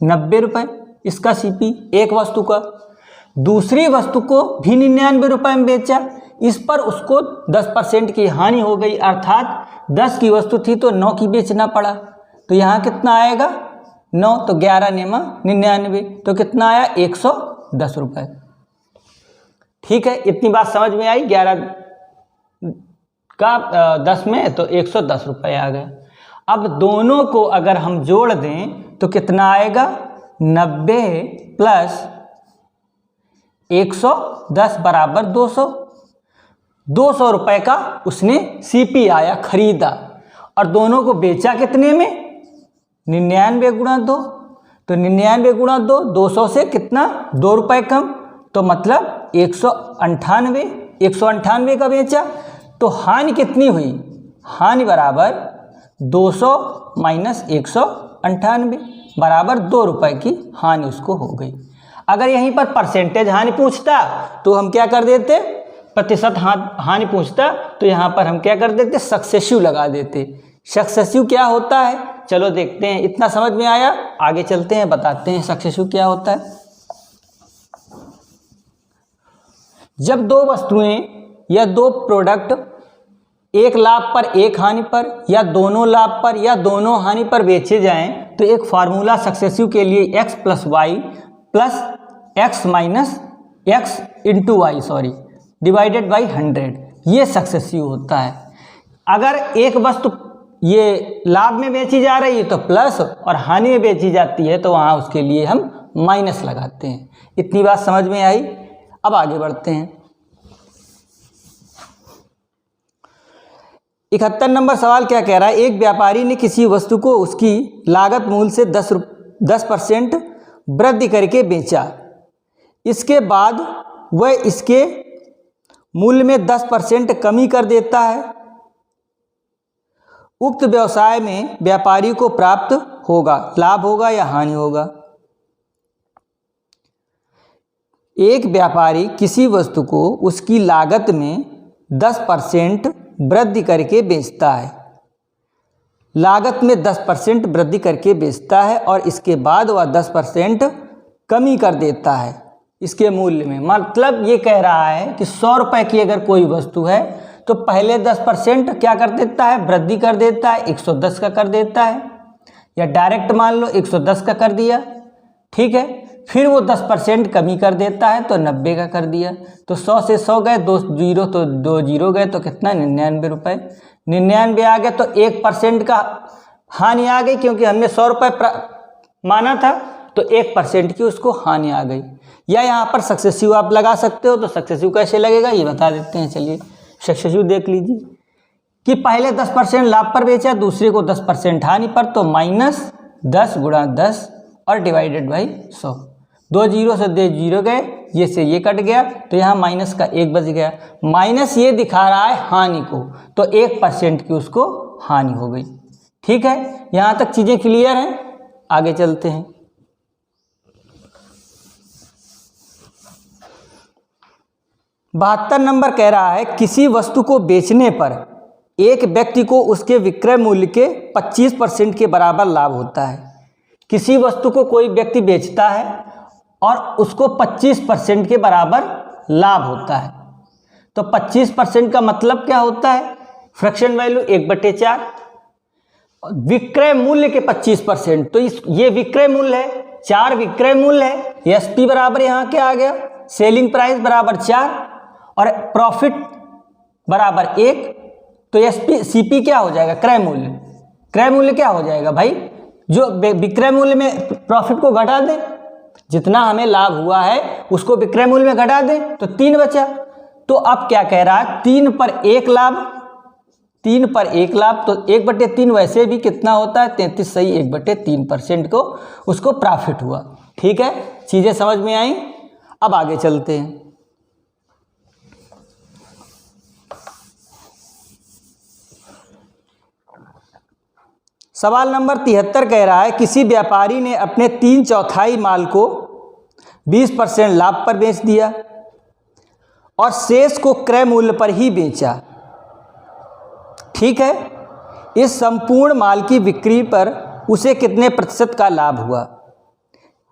90 रुपये इसका सीपी एक वस्तु का। दूसरी वस्तु को भी 99 रुपये में बेचा, इस पर उसको 10% की हानि हो गई, अर्थात 10 की वस्तु थी तो 9 की बेचना पड़ा। तो यहाँ कितना आएगा 9, तो 11 × 99 तो कितना आया 110 रुपये। ठीक है, इतनी बात समझ में आई। 11 का 10 में तो 110 रुपये आ गए। अब दोनों को अगर हम जोड़ दें तो कितना आएगा 90 + 110 बराबर 200। 200 रुपये का उसने सीपी आया, खरीदा, और दोनों को बेचा कितने में 99 × 2। तो 99 × 2 200 से कितना 2 रुपये कम, तो मतलब 198 का बेचा। तो हानि कितनी हुई, हानि बराबर 200 - 198 बराबर 2 रुपये की हानि उसको हो गई। अगर यहीं पर परसेंटेज हानि पूछता तो हम क्या कर देते, प्रतिशत हानि पूछता तो यहाँ पर हम क्या कर देते सक्सेसिव लगा देते। सक्सेसिव क्या होता है चलो देखते हैं। इतना समझ में आया, आगे चलते हैं बताते हैं सक्सेसिव क्या होता है। जब दो वस्तुएं या दो प्रोडक्ट एक लाभ पर एक हानि पर या दोनों लाभ पर या दोनों हानि पर बेचे जाएं तो एक फार्मूला सक्सेसिव के लिए x + y + x - x × y divided by 100, ये सक्सेसिव होता है। अगर एक वस्तु ये लाभ में बेची जा रही है तो प्लस और हानि में बेची जाती है तो वहाँ उसके लिए हम माइनस लगाते हैं। इतनी बात समझ में आई। अब आगे बढ़ते हैं। 71 नंबर सवाल क्या कह रहा है, एक व्यापारी ने किसी वस्तु को उसकी लागत मूल्य से 10% वृद्धि करके बेचा। इसके बाद वह इसके मूल्य में 10% कमी कर देता है। उक्त व्यवसाय में व्यापारी को प्राप्त होगा लाभ होगा या हानि होगा। एक व्यापारी किसी वस्तु को उसकी लागत में 10% वृद्धि करके बेचता है, लागत में 10% वृद्धि करके बेचता है और इसके बाद वह 10% कमी कर देता है इसके मूल्य में। मतलब ये कह रहा है कि 100 रुपये की अगर कोई वस्तु है तो पहले 10% क्या कर देता है वृद्धि कर देता है, 110 का कर देता है, या डायरेक्ट मान लो 110 का कर दिया, ठीक है। फिर वो 10% कमी कर देता है तो 90 का कर दिया। तो 100 से 100 गए, 2 जीरो तो 2 जीरो गए, तो कितना 99 रुपये। 99 आ गया तो 1% का हानि आ गई, क्योंकि हमने 100 रुपये माना था तो 1% की उसको हानि आ गई। या यहाँ पर सक्सेसिव आप लगा सकते हो। तो सक्सेसिव कैसे लगेगा ये बता देते हैं। चलिए सक्सेसिव देख लीजिए कि पहले 10% लाभ पर बेचा, दूसरे को 10% हानि पर, तो -10 × 10 और डिवाइडेड बाई 100। 2 जीरो से 2 जीरो गए, ये से ये कट गया, तो यहाँ माइनस का 1 बच गया। माइनस ये दिखा रहा है हानि को, तो 1% की उसको हानि हो गई। ठीक है, यहाँ तक चीज़ें क्लियर हैं। आगे चलते हैं। बहत्तर नंबर कह रहा है किसी वस्तु को बेचने पर एक व्यक्ति को उसके विक्रय मूल्य के 25% के बराबर लाभ होता है। किसी वस्तु को कोई व्यक्ति बेचता है और उसको 25% के बराबर लाभ होता है। तो 25% का मतलब क्या होता है? Fraction value 1/4। विक्रय मूल्य के 25%, तो ये विक्रय मूल्य है, 4 विक्रय मूल्य है। एसपी बराबर यहाँ क्या आ गया? सेलिंग प्राइस बराबर 4 और प्रॉफिट बराबर 1, तो एसपी सीपी क्या हो जाएगा? क्रय मूल्य। क्रय मूल्य क्या हो जाएगा भाई? जो विक्रय मूल्य में प्रॉफिट को घटा दें, जितना हमें लाभ हुआ है उसको विक्रय मूल्य में घटा दें तो 3 बचा। तो अब क्या कह रहा है? 3 पर 1 लाभ, 3 पर 1 लाभ, तो 1/3 वैसे भी कितना होता है? 33 सही 1/3% को उसको प्रॉफिट हुआ। ठीक है, चीजें समझ में आई। अब आगे चलते हैं। सवाल नंबर 73 कह रहा है किसी व्यापारी ने अपने 3/4 माल को 20% लाभ पर बेच दिया और शेष को क्रय मूल्य पर ही बेचा। ठीक है, इस संपूर्ण माल की बिक्री पर उसे कितने प्रतिशत का लाभ हुआ?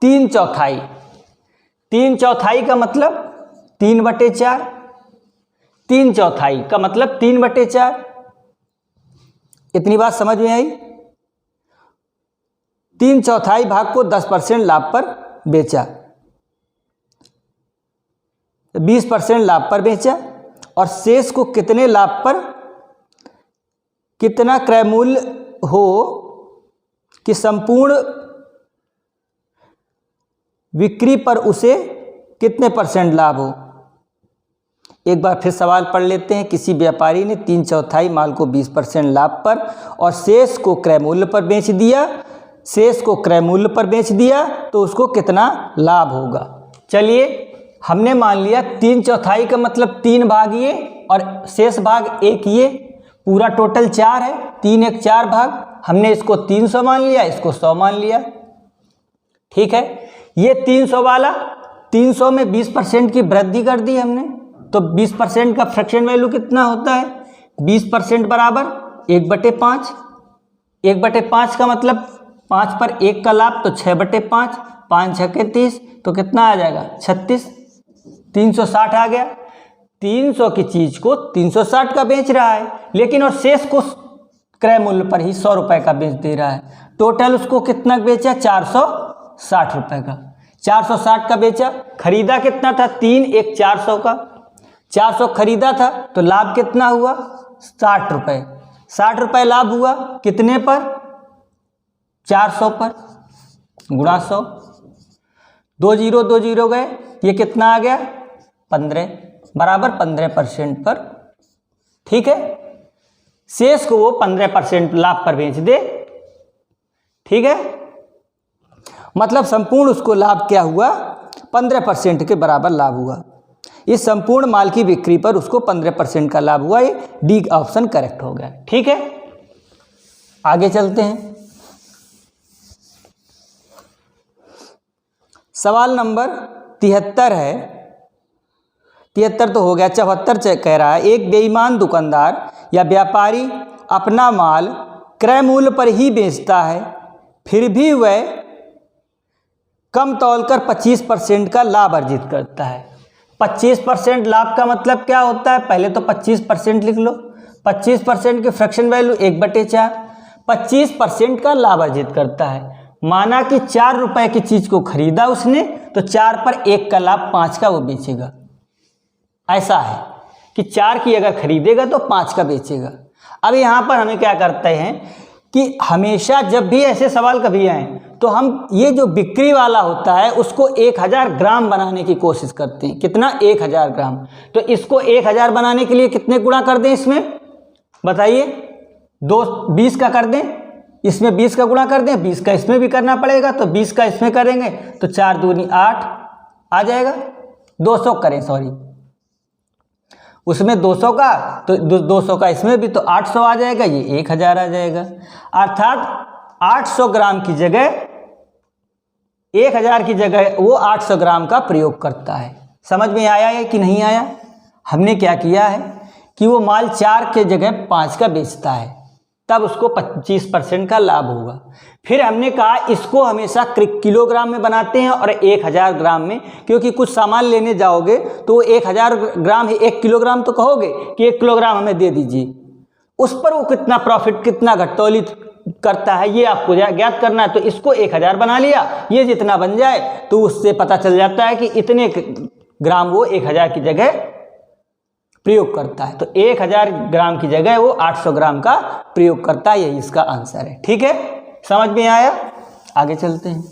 3/4। 3/4 का मतलब 3/4। 3/4 का मतलब 3/4। इतनी बात समझ में आई? 3/4 भाग को 10% लाभ पर बेचा, 20% लाभ पर बेचा और शेष को कितने लाभ पर, कितना क्रय मूल्य हो कि संपूर्ण बिक्री पर उसे कितने % लाभ हो। एक बार फिर सवाल पढ़ लेते हैं। किसी व्यापारी ने 3/4 माल को 20% लाभ पर और शेष को क्रय मूल्य पर बेच दिया, शेष को क्रय मूल्य पर बेच दिया तो उसको कितना लाभ होगा। चलिए, हमने मान लिया 3/4 का मतलब 3 भाग ये और शेष भाग 1 ये, पूरा टोटल 4 है, 3 1 4 भाग। हमने इसको 300 मान लिया, इसको 100 मान लिया। ठीक है, ये 300 वाला 300 में 20% की वृद्धि कर दी हमने, तो 20% का फ्रैक्शन वैल्यू कितना होता है? 20% बराबर 1/5। 1/5 का मतलब 5 पर 1 का लाभ, तो 6/5, 5 6 30, तो कितना आ जाएगा? 36। 360 आ गया। 300 की चीज को 360 का बेच रहा है, लेकिन और शेष को क्रय मूल्य पर ही 100 रुपए का बेच दे रहा है। टोटल उसको कितना बेचा? 460 रुपए का। 460 का बेचा। खरीदा कितना था? 3 1 400 का। 400 खरीदा था तो लाभ कितना हुआ? 60 रुपए। 60 रुपए लाभ हुआ कितने पर? 400 पर, गुणा 100। 2 0 2 0 गए, ये कितना आ गया? 15 बराबर 15% पर। ठीक है, शेष को वो 15% लाभ पर बेच दे। ठीक है, मतलब संपूर्ण उसको लाभ क्या हुआ? 15% के बराबर लाभ हुआ। इस संपूर्ण माल की बिक्री पर उसको 15% का लाभ हुआ। ये डी ऑप्शन करेक्ट हो गया। ठीक है, आगे चलते हैं। सवाल नंबर 73 है। 73 तो हो गया। 74 कह रहा है एक बेईमान दुकानदार या व्यापारी अपना माल क्रय मूल्य पर ही बेचता है, फिर भी वह कम तौलकर 25% का लाभ अर्जित करता है। 25% लाभ का मतलब क्या होता है? पहले तो 25% लिख लो। 25% की फ्रैक्शन वैल्यू 1/4। 25% का लाभ अर्जित करता है। माना कि 4 रुपए की चीज को खरीदा उसने, तो 4 पर 1 का लाभ 5 का वो बेचेगा। ऐसा है कि 4 की अगर खरीदेगा तो 5 का बेचेगा। अब यहाँ पर हमें क्या करते हैं कि हमेशा जब भी ऐसे सवाल कभी आए तो हम ये जो बिक्री वाला होता है उसको 1000 ग्राम बनाने की कोशिश करते हैं। कितना? 1000 ग्राम। तो इसको 1000 बनाने के लिए कितने गुणा कर दें इसमें? बताइए। 20 का कर दें, इसमें 20 का गुणा कर दें, 20 का इसमें भी करना पड़ेगा, तो 20 का इसमें करेंगे तो 4 दूनी 8 आ जाएगा। 200 करें, सॉरी, उसमें 200 का तो 200 का इसमें भी, तो 800 आ जाएगा, ये 1000 आ जाएगा। अर्थात 800 ग्राम की जगह 1000 की जगह वो 800 ग्राम का प्रयोग करता है। समझ में आया है कि नहीं आया? हमने क्या किया है कि वो माल 4 के जगह 5 का बेचता है। तब उसको 25% का लाभ होगा। फिर हमने कहा इसको हमेशा किलोग्राम में बनाते हैं और 1000 ग्राम में, क्योंकि कुछ सामान लेने जाओगे तो 1000 ग्राम है, 1 किलोग्राम तो कहोगे कि 1 किलोग्राम हमें दे दीजिए, उस पर वो कितना प्रॉफिट, कितना घटतौली करता है ये आपको ज्ञात करना है। तो इसको 1000 बना लिया, ये जितना बन जाए तो उससे पता चल जाता है कि इतने ग्राम वो 1000 की जगह प्रयोग करता है। तो 1000 ग्राम की जगह वो 800 ग्राम का प्रयोग करता है, यही इसका आंसर है। ठीक है, समझ में आया? आगे चलते हैं।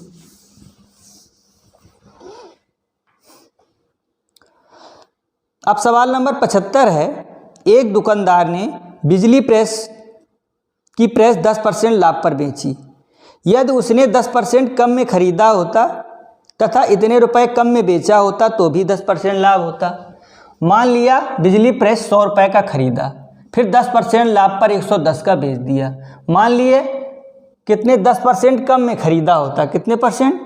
अब सवाल नंबर 75 है, एक दुकानदार ने बिजली प्रेस की प्रेस 10% लाभ पर बेची। यदि उसने 10% कम में खरीदा होता तथा इतने रुपए कम में बेचा होता तो भी 10% लाभ होता। मान लिया बिजली प्रेस 100 रुपये का खरीदा, फिर 10% लाभ पर 110 का बेच दिया। मान लिए कितने 10% कम में खरीदा होता, कितने परसेंट?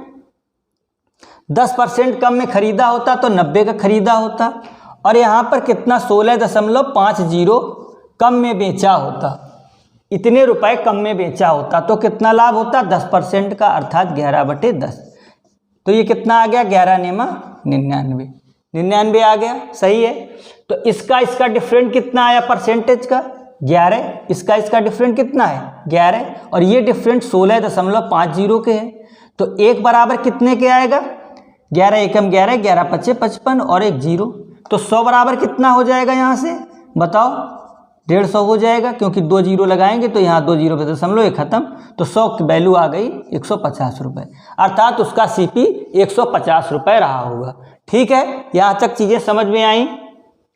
10% कम में खरीदा होता तो 90 का खरीदा होता, और यहाँ पर कितना 16.50 कम में बेचा होता, इतने रुपए कम में बेचा होता तो कितना लाभ होता? 10% का, अर्थात 11/10। तो ये कितना आ गया? 11 नेमा 99, 99 आ गया, सही है। तो इसका डिफरेंट कितना आया परसेंटेज का? 11। इसका डिफरेंट कितना है? 11, और ये डिफरेंट 16.50 के है। तो एक बराबर कितने के आएगा? 11 एकम 11, 11 पचे 55 और एक 0, तो 100 बराबर कितना हो जाएगा? यहाँ से बताओ, 150 हो जाएगा, क्योंकि 2 0 लगाएंगे तो यहाँ 2 0 पे दशमलव एक खत्म, तो 100 की वैल्यू आ गई 150 रुपये, अर्थात उसका CP 150 रुपये रहा होगा। ठीक है, यहाँ तक चीज़ें समझ में आई।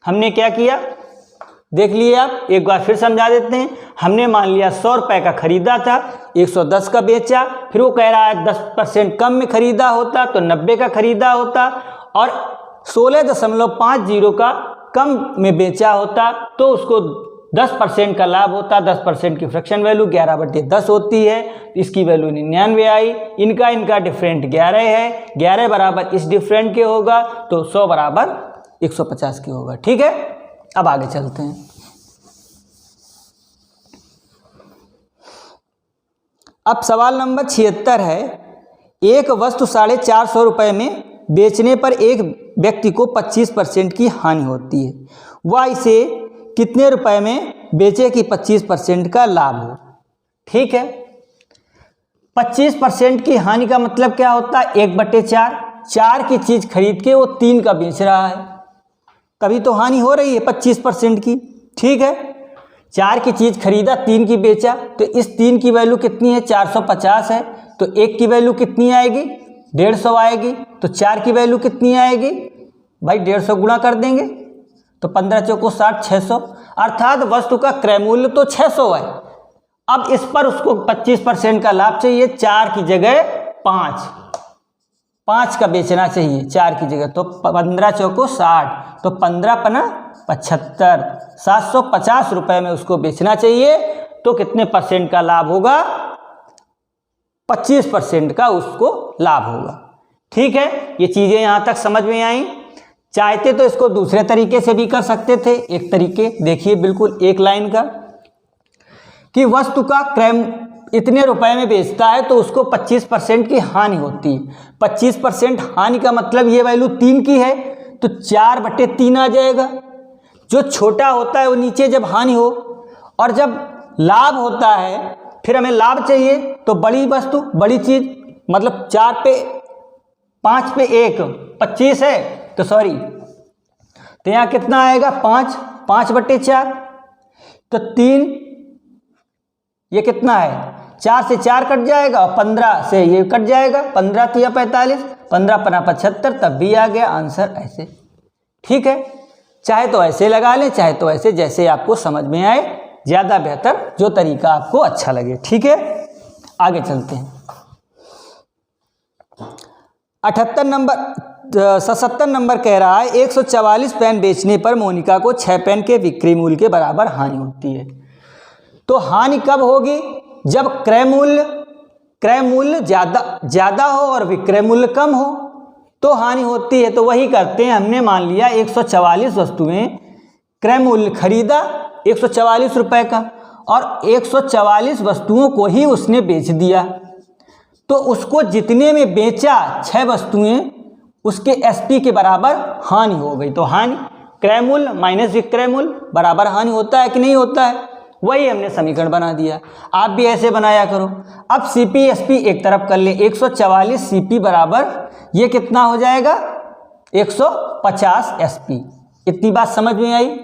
हमने क्या किया देख लिए आप, एक बार फिर समझा देते हैं। हमने मान लिया 100 रुपये का खरीदा था, 110 का बेचा, फिर वो कह रहा है 10% कम में खरीदा होता तो 90 का खरीदा होता, और 16.50 का कम में बेचा होता तो उसको 10% का लाभ होता। 10% की फ्रैक्शन वैल्यू 11/10 होती है, इसकी वैल्यू 99 आई। इनका डिफरेंट 11 है, 11 बराबर इस डिफरेंट के होगा, तो 100 बराबर 150 के होगा। ठीक है, अब आगे चलते हैं। अब सवाल नंबर 76 है, एक वस्तु 450 रुपये में बेचने पर एक व्यक्ति को 25% की हानि होती है, वह इसे कितने रुपए में बेचे कि 25% का लाभ हो। ठीक है, 25% की हानि का मतलब क्या होता है? 1/4, 4 की चीज़ खरीद के वो 3 का बेच रहा है, कभी तो हानि हो रही है 25% की। ठीक है, 4 की चीज़ खरीदा, 3 की बेचा, तो इस 3 की वैल्यू कितनी है? 450 है, तो 1 की वैल्यू कितनी आएगी? 150 आएगी। तो 4 की वैल्यू कितनी आएगी भाई? 150 गुणा कर देंगे तो 15 चौको 60, 600, अर्थात वस्तु का क्रय मूल्य तो 600 है। अब इस पर उसको 25% का लाभ चाहिए, 4 की जगह 5 का बेचना चाहिए 4 की जगह, तो 15 चौको 60, तो 15 पना 75, 750 रुपये में उसको बेचना चाहिए, तो कितने परसेंट का लाभ होगा? 25% का उसको लाभ होगा। ठीक है, ये चीज़ें यहाँ तक समझ में आई। चाहते तो इसको दूसरे तरीके से भी कर सकते थे। एक तरीके देखिए, बिल्कुल एक लाइन का, कि वस्तु का क्रय इतने रुपए में बेचता है तो उसको 25% की हानि होती है। 25% हानि का मतलब ये वैल्यू 3 की है तो 4/3 आ जाएगा। जो छोटा होता है वो नीचे जब हानि हो, और जब लाभ होता है फिर हमें लाभ चाहिए तो बड़ी वस्तु, बड़ी चीज़, मतलब 4 पे 5 पे 1 25 है, तो सॉरी, तो यहाँ कितना आएगा? 5/4, तो 3, ये कितना है? 4 से 4 कट जाएगा और 15 से ये कट जाएगा, 15 तिया 45, 15 पना 75, तब भी आ गया आंसर ऐसे। ठीक है, चाहे तो ऐसे लगा लें, चाहे तो ऐसे, जैसे आपको समझ में आए, ज़्यादा बेहतर जो तरीका आपको अच्छा लगे। ठीक है, आगे चलते हैं। 77 नंबर कह रहा है, 144 पेन बेचने पर मोनिका को 6 पेन के बिक्री मूल्य के बराबर हानि होती है। तो हानि कब होगी? जब क्रय मूल्य ज़्यादा हो और विक्रय मूल्य कम हो तो हानि होती है। तो वही करते हैं, हमने मान लिया 144 वस्तुएं, क्रय मूल्य खरीदा 144 रुपये का, और 144 वस्तुओं को ही उसने बेच दिया, तो उसको जितने में बेचा 6 वस्तुएं, उसके एसपी के बराबर हानि हो गई। तो हानि क्रय मूल्य माइनस विक्रय मूल्य बराबर हानि होता है कि नहीं होता है? वही हमने समीकरण बना दिया। आप भी ऐसे बनाया करो। अब सीपी एसपी एक तरफ कर ले, 144 सीपी बराबर ये कितना हो जाएगा 150 एसपी। इतनी बात समझ में आई?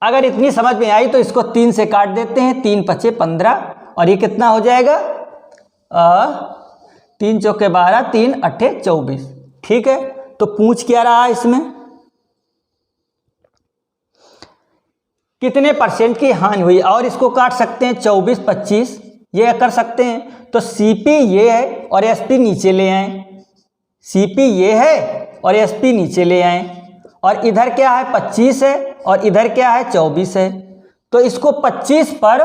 अगर इतनी समझ में आई तो इसको 3 से काट देते हैं, 3 पचे 15 और ये कितना हो जाएगा 3 चौके 12, 3 अट्ठे 24। ठीक है, तो पूछ क्या रहा इसमें, कितने परसेंट की हानि हुई, और इसको काट सकते हैं 24 25, ये कर सकते हैं। तो सीपी ये है और एसपी नीचे ले आए, सीपी ये है और एसपी नीचे ले आए, और इधर क्या है 25 है और इधर क्या है 24 है। तो इसको 25 पर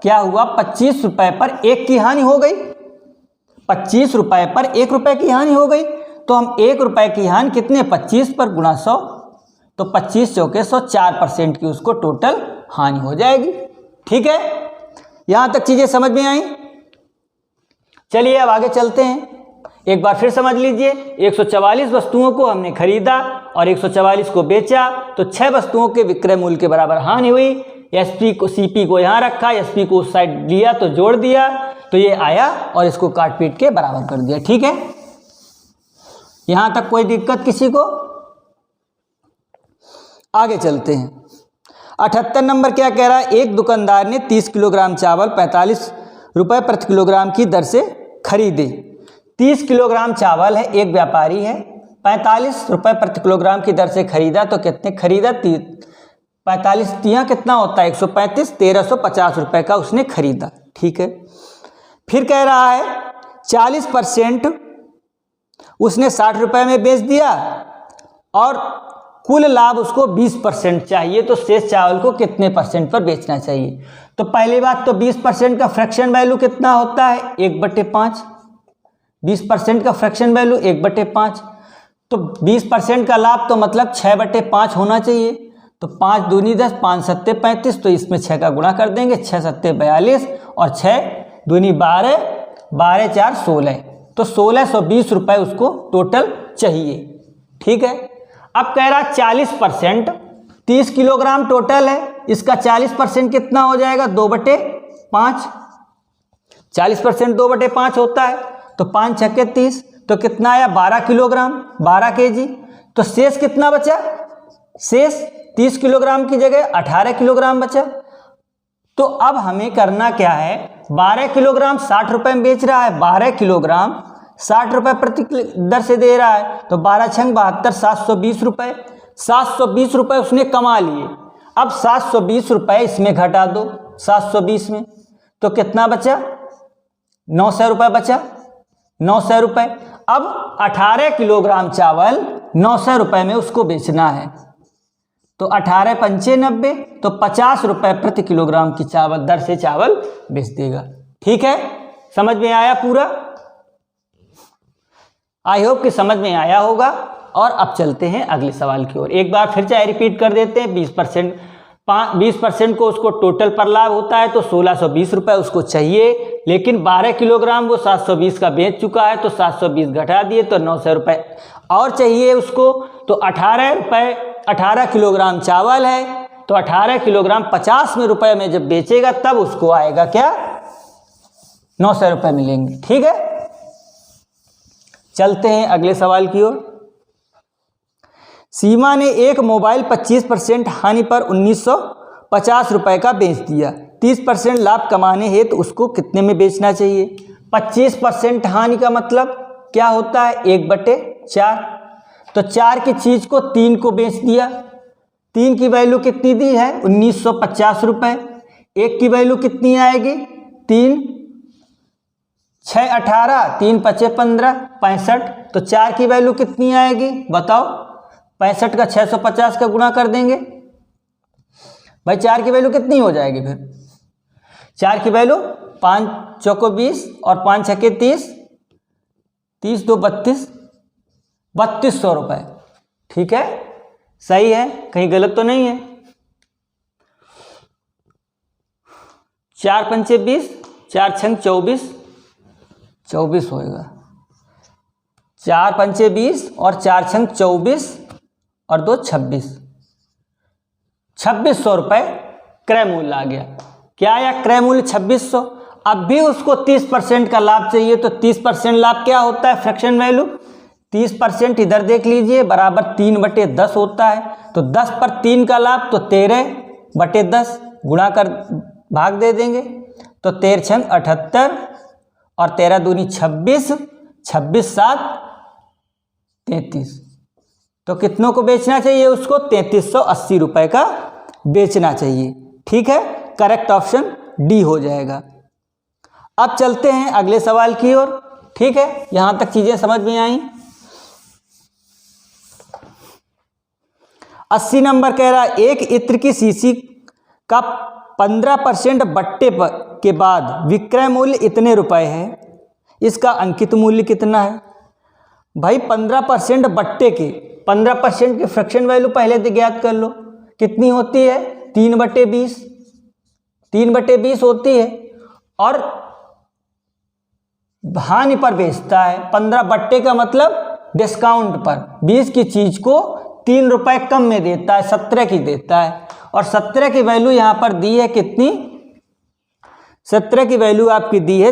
क्या हुआ, 25 रुपए पर 1 की हानि हो गई, 25 रुपए पर 1 रुपए की हानि हो गई। तो हम 1 रुपए की हानि कितने 25 पर गुणा 100, तो 25 चौके 100, 4% की उसको टोटल हानि हो जाएगी। ठीक है, यहां तक चीजें समझ में आई? चलिए अब आगे चलते हैं। एक बार फिर समझ लीजिए, 144 वस्तुओं को हमने खरीदा और 144 को बेचा, तो 6 वस्तुओं के विक्रय मूल्य के बराबर हानि हुई। एसपी को सीपी को यहाँ रखा, एसपी को उस साइड लिया तो जोड़ दिया, तो ये आया और इसको काट पीट के बराबर कर दिया। ठीक है, यहां तक कोई दिक्कत किसी को? आगे चलते हैं। 78 नंबर क्या कह रहा है, एक दुकानदार ने 30 किलोग्राम चावल 45 रुपए प्रति किलोग्राम की दर से खरीदे। 30 किलोग्राम चावल है, एक व्यापारी है, 45 रुपए प्रति किलोग्राम की दर से खरीदा, तो कितने खरीदा 45 तिया कितना होता है 135, 1350 रुपए का उसने खरीदा। ठीक है, फिर कह रहा है 40% उसने 60 रुपए में बेच दिया और कुल लाभ उसको 20% चाहिए, तो शेष चावल को कितने परसेंट पर बेचना चाहिए? तो पहली बात तो 20% का फ्रैक्शन वैल्यू कितना होता है 1/5, 20% का फ्रैक्शन वैल्यू 1/5, तो 20% का लाभ तो मतलब 6/5 होना चाहिए। तो 5 दूनी 10, 5 सत्ते 35, तो इसमें 6 का गुणा कर देंगे, 6 सत्ते 42 और 6 दूनी 12, 12 4 16, तो 1620 रुपए उसको टोटल चाहिए। ठीक है, अब कह रहा 40%, 30 किलोग्राम टोटल है, इसका 40% कितना हो जाएगा 2/5, 40% 2/5 होता है, तो 5 छक्के 30, तो कितना आया 12 किलोग्राम, 12 केजी। तो शेष कितना बचा, शेष 30 किलोग्राम की जगह 18 किलोग्राम बचा। तो अब हमें करना क्या है, 12 किलोग्राम 60 रुपए में बेच रहा है, 12 किलोग्राम 60 रुपए प्रति दर से दे रहा है, तो 12 छंग 72, 720 रुपए, 720 रुपए उसने कमा लिए। अब 720 रुपए इसमें घटा दो 720 में, तो कितना बचा 900 रुपए बचा, 900 रुपए। अब 18 किलोग्राम चावल 900 रुपए में उसको बेचना है, तो 18 पंचे 90, तो 50 रुपए प्रति किलोग्राम की चावल दर से चावल बेच देगा। ठीक है, समझ में आया पूरा? आई होप कि समझ में आया होगा। और अब चलते हैं अगले सवाल की ओर। एक बार फिर चाहे रिपीट कर देते हैं। 20% को उसको टोटल पर लाभ होता है, तो 1620 रुपए उसको चाहिए, लेकिन 12 किलोग्राम वो 720 का बेच चुका है, तो 720 घटा दिए, तो 900 रुपए और चाहिए उसको। तो 18 किलोग्राम चावल है, तो 18 किलोग्राम 50 रुपए में जब बेचेगा तब उसको आएगा क्या 900 रुपए मिलेंगे। ठीक है, चलते हैं अगले सवाल की ओर। सीमा ने एक मोबाइल 25% हानि पर 1950 रुपए का बेच दिया। 30% लाभ कमाने हेतु तो उसको कितने में बेचना चाहिए? 25% हानि का मतलब क्या होता है 1/4, तो 4 की चीज को 3 को बेच दिया। 3 की वैल्यू कितनी दी है 1950 रुपए। 1 की वैल्यू कितनी आएगी 3, 6 18, 3 5 15, 65, तो 4 की वैल्यू कितनी आएगी बताओ? 65 का 650 का गुणा कर देंगे भाई, 4 की वैल्यू कितनी हो जाएगी फिर? 4 की वैल्यू 5 चौको 20 और 5 छक्के 30, 30 2 32, 3200 रुपए। ठीक है, सही है, कहीं गलत तो नहीं है। 4 पंचे 20, 4 छंग 24, 24 होएगा। 4 पंचे 20 और 4 छंग 24 और 2 26, 2600 रुपये क्रय मूल्य आ गया। क्या आया? क्रय मूल्य 2600। अब भी उसको 30% का लाभ चाहिए, तो 30% लाभ क्या होता है? Fraction value. 30% इधर देख लीजिए बराबर 3/10 होता है, तो 10 पर 3 का लाभ, तो 13/10 गुणा कर भाग दे देंगे, तो 13 छंग 78 और 13 दूनी 26, 26 7 33। तो कितनों को बेचना चाहिए? उसको 3380 रुपये का बेचना चाहिए। ठीक है, करेक्ट ऑप्शन डी हो जाएगा। अब चलते हैं अगले सवाल की ओर। ठीक है, यहां तक चीजें समझ में आई। 80 नंबर कह रहा है एक इत्र की शीशी का 15% बट्टे के बाद विक्रय मूल्य इतने रुपए है, इसका अंकित मूल्य कितना है? भाई 15% बट्टे के, 15% की फ्रैक्शन वैल्यू पहले से ज्ञात कर लो, कितनी होती है? 3/20, 3/20 होती है। और हानि पर बेचता है, 15 बट्टे का मतलब डिस्काउंट पर, 20 की चीज को 3 रुपए कम में देता है, 17 की देता है। और 17 की वैल्यू यहां पर दी है कितनी? 17 की वैल्यू आपकी दी है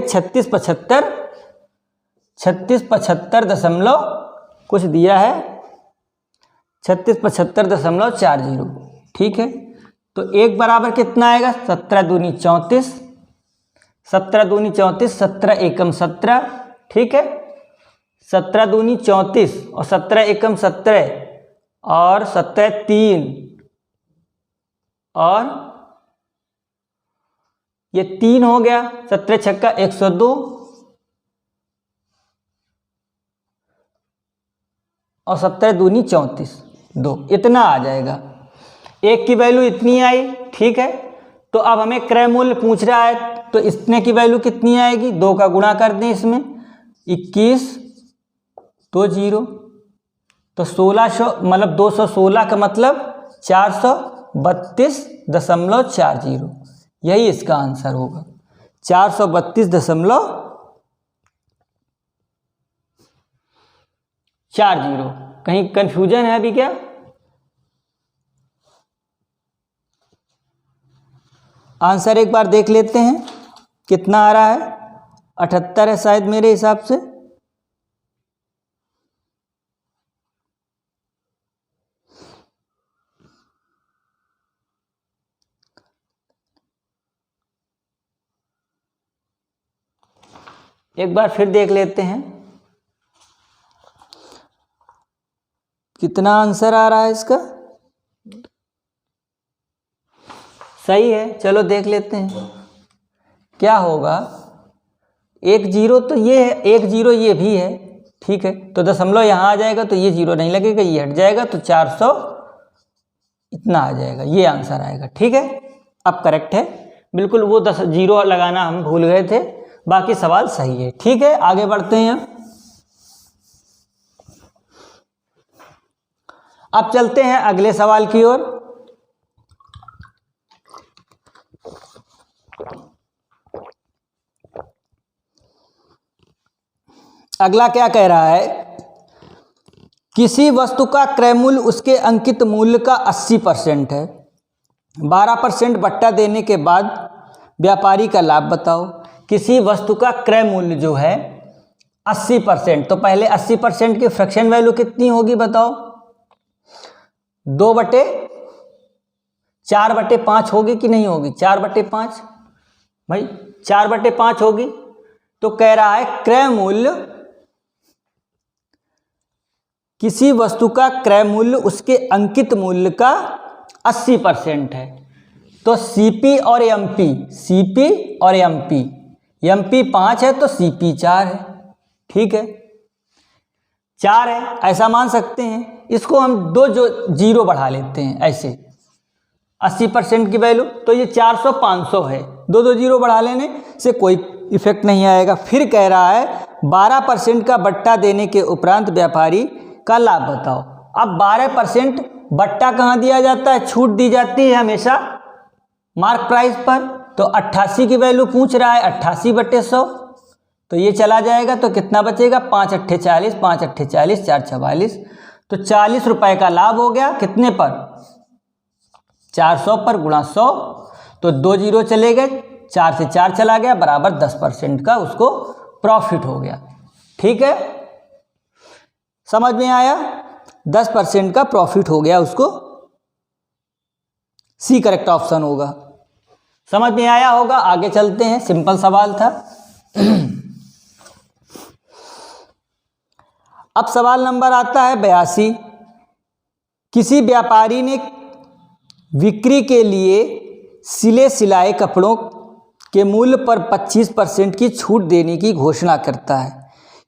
3675 दशमलव कुछ दिया है, 3675.40। ठीक है, तो एक बराबर कितना आएगा? 17 दूनी 34, 17 दूनी 34, 17 एकम 17। ठीक है, 17 दूनी 34 और 17 एकम 17 और 17 3 और ये 3 हो गया, 17 छक्का 102 और 17 दूनी 34, 2, इतना आ जाएगा। एक की वैल्यू इतनी आई। ठीक है, तो अब हमें क्रय मूल्य पूछ रहा है, तो इतने की वैल्यू कितनी आएगी? 2 का गुणा कर दें इसमें, 21 2 0, तो 1600 मतलब 216 का मतलब 432.40, यही इसका आंसर होगा, 432.40। कहीं कंफ्यूजन है अभी क्या? आंसर एक बार देख लेते हैं कितना आ रहा है। 78 है शायद मेरे हिसाब से। एक बार फिर देख लेते हैं कितना आंसर आ रहा है इसका। सही है, चलो देख लेते हैं क्या होगा। 1 0 तो ये है, 1 0 ये भी है। ठीक है, तो दशमलव यहाँ आ जाएगा, तो ये 0 नहीं लगेगा, ये हट जाएगा, तो 400 इतना आ जाएगा, ये आंसर आएगा। ठीक है, अब करेक्ट है बिल्कुल। वो 0 लगाना हम भूल गए थे, बाकी सवाल सही है। ठीक है, आगे बढ़ते हैं। अब चलते हैं अगले सवाल की ओर। अगला क्या कह रहा है? किसी वस्तु का क्रय मूल्य उसके अंकित मूल्य का 80% है, 12% बट्टा देने के बाद व्यापारी का लाभ बताओ। किसी वस्तु का क्रय मूल्य जो है 80%, तो पहले 80% की फ्रैक्शन वैल्यू कितनी होगी बताओ? 4/5 होगी कि नहीं होगी? 4/5 भाई, 4/5 होगी। तो कह रहा है क्रय मूल्य, किसी वस्तु का क्रय मूल्य उसके अंकित मूल्य का 80% है। तो सीपी और एमपी, सीपी और एमपी, एमपी 5 है तो सीपी 4 है। ठीक है, 4 है ऐसा मान सकते हैं। इसको हम 2 0 बढ़ा लेते हैं ऐसे, 80% की वैल्यू, तो ये 400 500 है। 2 0 बढ़ा लेने से कोई इफेक्ट नहीं आएगा। फिर कह रहा है 12% का बट्टा देने के उपरांत व्यापारी का लाभ बताओ। अब 12% बट्टा कहाँ दिया जाता है? छूट दी जाती है हमेशा मार्क प्राइस पर। तो 88 की वैल्यू पूछ रहा है, 88/100, तो ये चला जाएगा तो कितना बचेगा, 5 अट्ठे 40, 5 अट्ठे 40, 4 44, तो 40 रुपए का लाभ हो गया। कितने पर, 400 पर गुणा 100, तो 2 जीरो चले गए, 4 से 4 चला गया, बराबर 10% का उसको प्रॉफिट हो गया। ठीक है, समझ में आया, 10% का प्रॉफिट हो गया उसको। सी करेक्ट ऑप्शन होगा। समझ में आया होगा। आगे चलते हैं, सिंपल सवाल था। अब सवाल नंबर आता है 82। किसी व्यापारी ने बिक्री के लिए सिले सिलाए कपड़ों के मूल्य पर 25% की छूट देने की घोषणा करता है।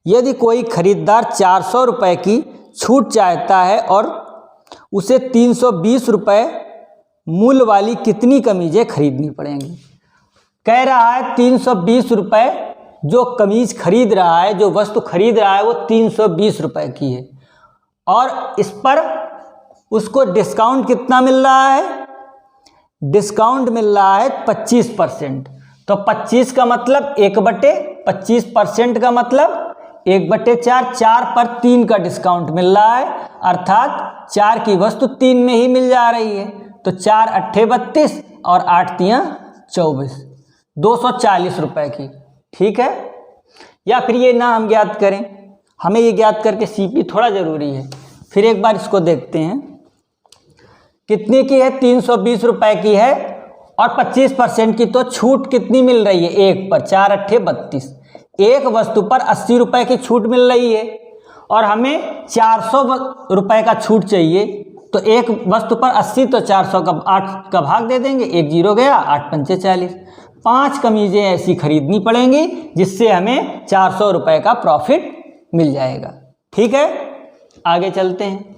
यदि कोई खरीदार 400 रुपये की छूट चाहता है और उसे 320 रुपये मूल्य वाली कितनी कमीजें खरीदनी पड़ेंगी। कह रहा है 320 रुपये जो कमीज खरीद रहा है, जो वस्तु खरीद रहा है वो 320 रुपये की है और इस पर उसको डिस्काउंट कितना मिल रहा है, डिस्काउंट मिल रहा है 25%। तो 25 का मतलब 1/25% का मतलब 1/4, 4 पर 3 का डिस्काउंट मिल रहा है, अर्थात 4 की वस्तु 3 में ही मिल जा रही है। तो 4 अट्ठे 32 और 8 तियां 24, 240 रुपये की। ठीक है, या फिर ये ना हम ज्ञात करें, हमें ये ज्ञात करके सीपी थोड़ा ज़रूरी है। फिर एक बार इसको देखते हैं, कितने की है, 320 रुपये की है और 25% की तो छूट कितनी मिल रही है, 1 पर, 4 अट्ठे 32, एक वस्तु पर 80 रुपये की छूट मिल रही है और हमें 400 रुपये का छूट चाहिए। तो एक वस्तु पर 80, तो 400 का 8 का भाग दे देंगे, 1 जीरो गया, 8 पंचे 40। 5 कमीजें ऐसी खरीदनी पड़ेंगी जिससे हमें 400 रुपये का प्रॉफिट मिल जाएगा। ठीक है, आगे चलते हैं।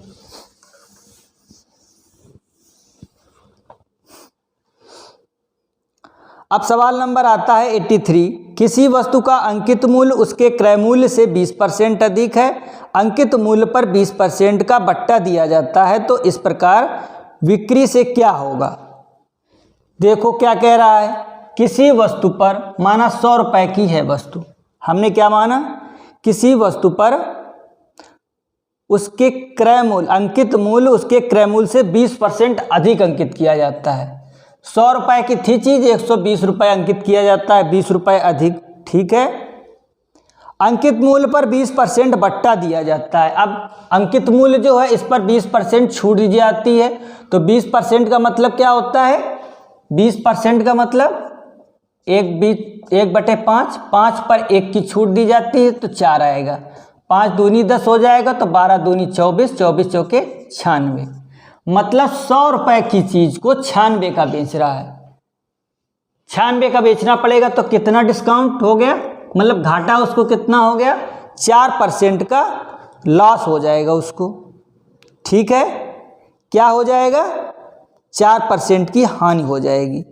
अब सवाल नंबर आता है 83। किसी वस्तु का अंकित मूल्य उसके क्रय मूल्य से 20% अधिक है, अंकित मूल्य पर 20% का बट्टा दिया जाता है, तो इस प्रकार बिक्री से क्या होगा। देखो क्या कह रहा है, किसी वस्तु पर, माना 100 रुपये की है वस्तु, हमने क्या माना, किसी वस्तु पर उसके क्रय मूल्य, अंकित मूल्य उसके क्रय मूल्य से 20% अधिक अंकित किया जाता है। 100 रुपये की थी चीज़, 120 रुपये अंकित किया जाता है, 20 रुपये अधिक। ठीक है, अंकित मूल्य पर 20% बट्टा दिया जाता है। अब अंकित मूल्य जो है इस पर 20% छूट दी जाती है, तो 20% का मतलब क्या होता है, 20% का मतलब 1/5, 5 पर 1 की छूट दी जाती है तो 4 आएगा, 5 दूनी 10 हो जाएगा, तो 12 दूनी 24, 24 चौके 96, मतलब 100 रुपये की चीज को 96 का बेच रहा है। 96 का बेचना पड़ेगा तो कितना डिस्काउंट हो गया, मतलब घाटा उसको कितना हो गया, 4% का लॉस हो जाएगा उसको। ठीक है, क्या हो जाएगा, 4% की हानि हो जाएगी।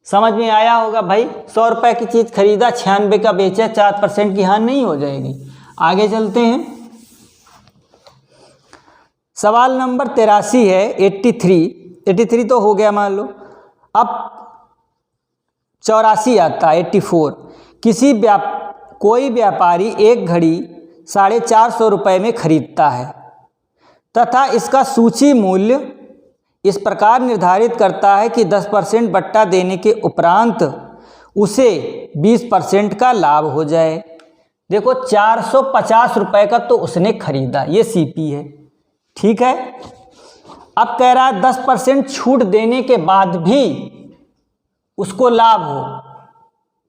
समझ में आया होगा भाई। 100 रुपये की चीज़ खरीदा, 96 का बेचा, 4% की हानि नहीं हो जाएगी। आगे चलते हैं, सवाल नंबर 83 है, 83 तो हो गया मान लो। अब 84 आता है, 84। कोई व्यापारी एक घड़ी 450 रुपये में खरीदता है तथा इसका सूची मूल्य इस प्रकार निर्धारित करता है कि 10% बट्टा देने के उपरांत उसे 20% का लाभ हो जाए। देखो 450 रुपये का तो उसने खरीदा, ये सीपी है। ठीक है, अब कह रहा है 10% छूट देने के बाद भी उसको लाभ हो,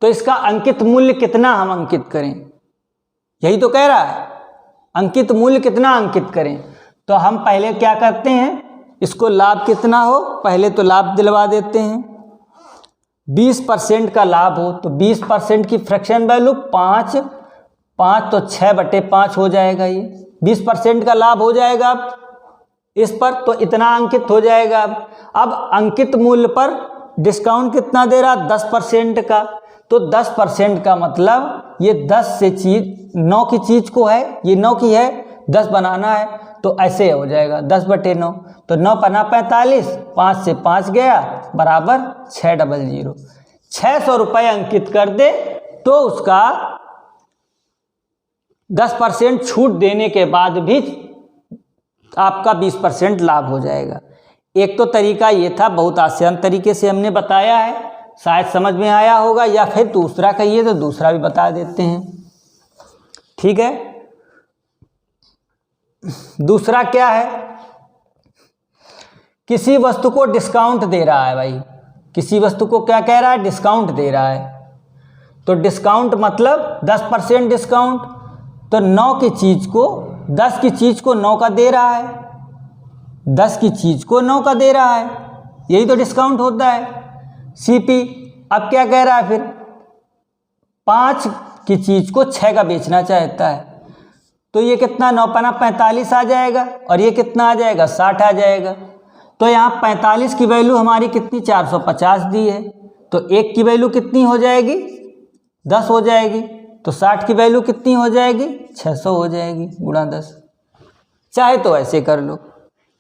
तो इसका अंकित मूल्य कितना हम अंकित करें, यही तो कह रहा है, अंकित मूल्य कितना अंकित करें। तो हम पहले क्या करते हैं, इसको लाभ कितना हो पहले तो लाभ दिलवा देते हैं। 20% का लाभ हो तो 20% की फ्रैक्शन वैल्यू 5 तो 6/5 हो जाएगा। ये 20% का लाभ हो जाएगा इस पर, तो इतना अंकित हो जाएगा। अब अंकित मूल्य पर डिस्काउंट कितना दे रहा, 10% का, तो 10% का मतलब ये 10 से चीज 9 की चीज को है, ये 9 की है, 10 बनाना है, तो ऐसे हो जाएगा 10/9, तो 9 पना 45, 5 से 5 गया बराबर 600। 600 रुपये अंकित कर दे तो उसका 10% छूट देने के बाद भी आपका 20% लाभ हो जाएगा। एक तो तरीका ये था, बहुत आसान तरीके से हमने बताया है, शायद समझ में आया होगा, या फिर दूसरा कहिए तो दूसरा भी बता देते हैं। ठीक है, दूसरा क्या है, किसी वस्तु को डिस्काउंट दे रहा है भाई, किसी वस्तु को क्या कह रहा है, डिस्काउंट दे रहा है। तो डिस्काउंट मतलब 10% डिस्काउंट, तो 9 की चीज़ को 10 की चीज़ को 9 का दे रहा है, 10 की चीज़ को 9 का दे रहा है, यही तो डिस्काउंट होता है। सीपी अब क्या कह रहा है फिर, 5 की चीज़ को 6 का बेचना चाहता है, तो ये कितना 9 पना 45 आ जाएगा, और ये कितना आ जाएगा 60 आ जाएगा। तो यहाँ 45 की वैल्यू हमारी कितनी 450 दी है, तो 1 की वैल्यू कितनी हो जाएगी 10 हो जाएगी, तो 60 की वैल्यू कितनी हो जाएगी 600 हो जाएगी गुणा 10। चाहे तो ऐसे कर लो।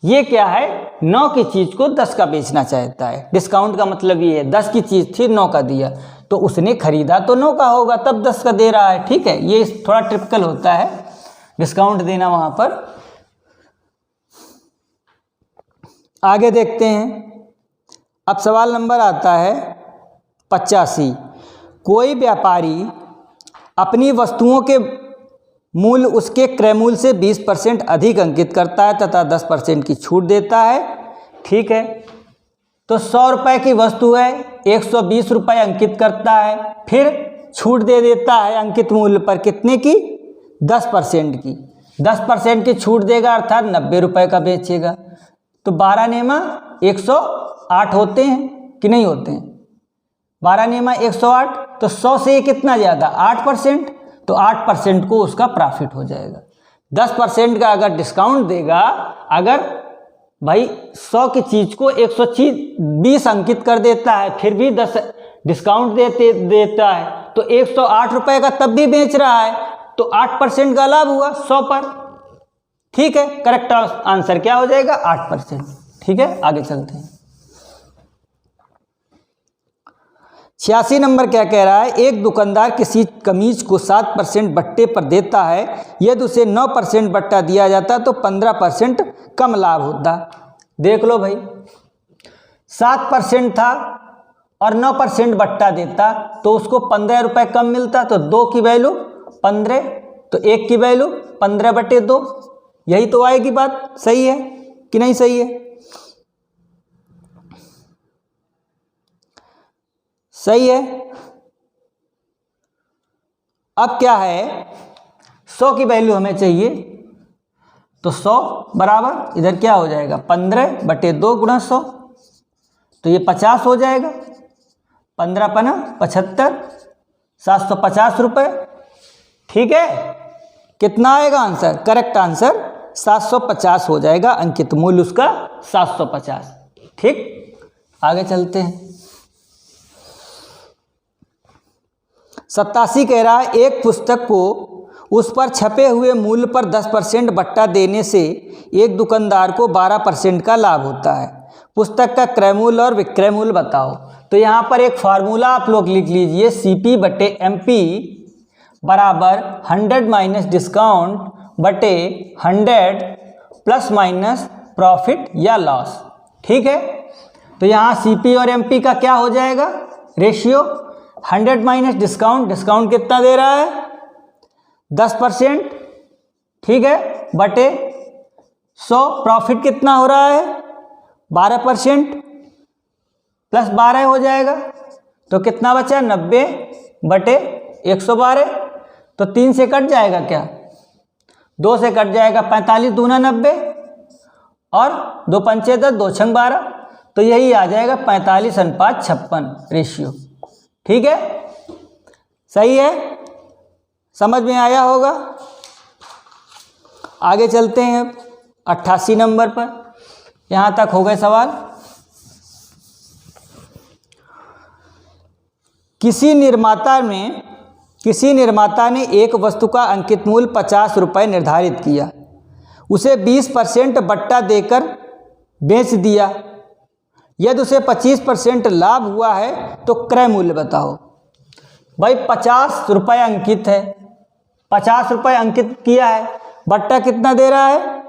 ये क्या है, 9 की चीज़ को 10 का बेचना चाहता है। डिस्काउंट का मतलब ये है 10 की चीज़ थी 9 का दिया, तो उसने खरीदा तो 9 का होगा तब 10 का दे रहा है। ठीक है, ये थोड़ा टिपिकल होता है डिस्काउंट देना वहाँ पर। आगे देखते हैं। अब सवाल नंबर आता है 85। कोई व्यापारी अपनी वस्तुओं के मूल्य उसके क्रय मूल्य से 20% अधिक अंकित करता है तथा 10% की छूट देता है। ठीक है, तो 100 रुपये की वस्तु है, 120 रुपये अंकित करता है, फिर छूट दे देता है अंकित मूल्य पर कितने की 10% की। 10% की छूट देगा अर्थात 90 रुपये का बेचेगा। तो 12 नेमा 108 होते हैं कि नहीं होते हैं, 12 नेमा 108, तो 100 से ये कितना ज़्यादा 8%, तो 8% को उसका प्रॉफिट हो जाएगा। 10% का अगर डिस्काउंट देगा, अगर भाई 100 की चीज़ को 120 अंकित कर देता है फिर भी 10 डिस्काउंट देता है, तो 108 रुपये का तब भी बेच रहा है, तो 8% का लाभ हुआ 100 पर। ठीक है, करेक्ट आंसर क्या हो जाएगा 8%। ठीक है, आगे चलते हैं। 86 नंबर क्या कह रहा है, एक दुकानदार किसी कमीज को 7% बट्टे पर देता है, यदि उसे 9% बट्टा दिया जाता तो 15% कम लाभ होता। देख लो भाई, 7% था और 9% बट्टा देता तो उसको 15 रुपये कम मिलता, तो 2 की वैल्यू 15, तो 1 की वैल्यू 15/2, यही तो आएगी बात। सही है कि नहीं सही है, सही है। अब क्या है, 100 की वैल्यू हमें चाहिए, तो 100 बराबर इधर क्या हो जाएगा 15/2 गुणा 100, तो ये 50 हो जाएगा। 15 पना 75, 750 रुपये। ठीक है, कितना आएगा आंसर, करेक्ट आंसर 750 हो जाएगा, अंकित मूल्य उसका 750। ठीक, आगे चलते हैं। 87 कह रहा है, एक पुस्तक को उस पर छपे हुए मूल्य पर 10% बट्टा देने से एक दुकानदार को 12% का लाभ होता है। पुस्तक का क्रय मूल्य और विक्रय मूल्य बताओ। तो यहाँ पर एक फार्मूला आप लोग लिख लीजिए, CP/MP बराबर 100 माइनस डिस्काउंट बटे 100 प्लस माइनस प्रॉफिट या लॉस। ठीक है, तो यहाँ CP और MP का क्या हो जाएगा रेशियो, 100 माइनस डिस्काउंट, डिस्काउंट कितना दे रहा है 10%। ठीक है, बटे 100, प्रॉफिट कितना हो रहा है 12% प्लस 12 हो जाएगा, तो कितना बचा 90/112, तो 3 से कट जाएगा क्या, 2 से कट जाएगा, 45 दूना 90 और 2 पंचे 10, 2 छंग 12, तो यही आ जाएगा 45:56 रेशियो। ठीक है, सही है, समझ में आया होगा। आगे चलते हैं 88 नंबर पर, यहाँ तक हो गए सवाल। किसी निर्माता ने एक वस्तु का अंकित मूल्य 50 रुपये निर्धारित किया, उसे 20% बट्टा देकर बेच दिया। यदि उसे 25% लाभ हुआ है तो क्रय मूल्य बताओ। भाई 50 रुपये अंकित है, 50 रुपये अंकित किया है, बट्टा कितना दे रहा है?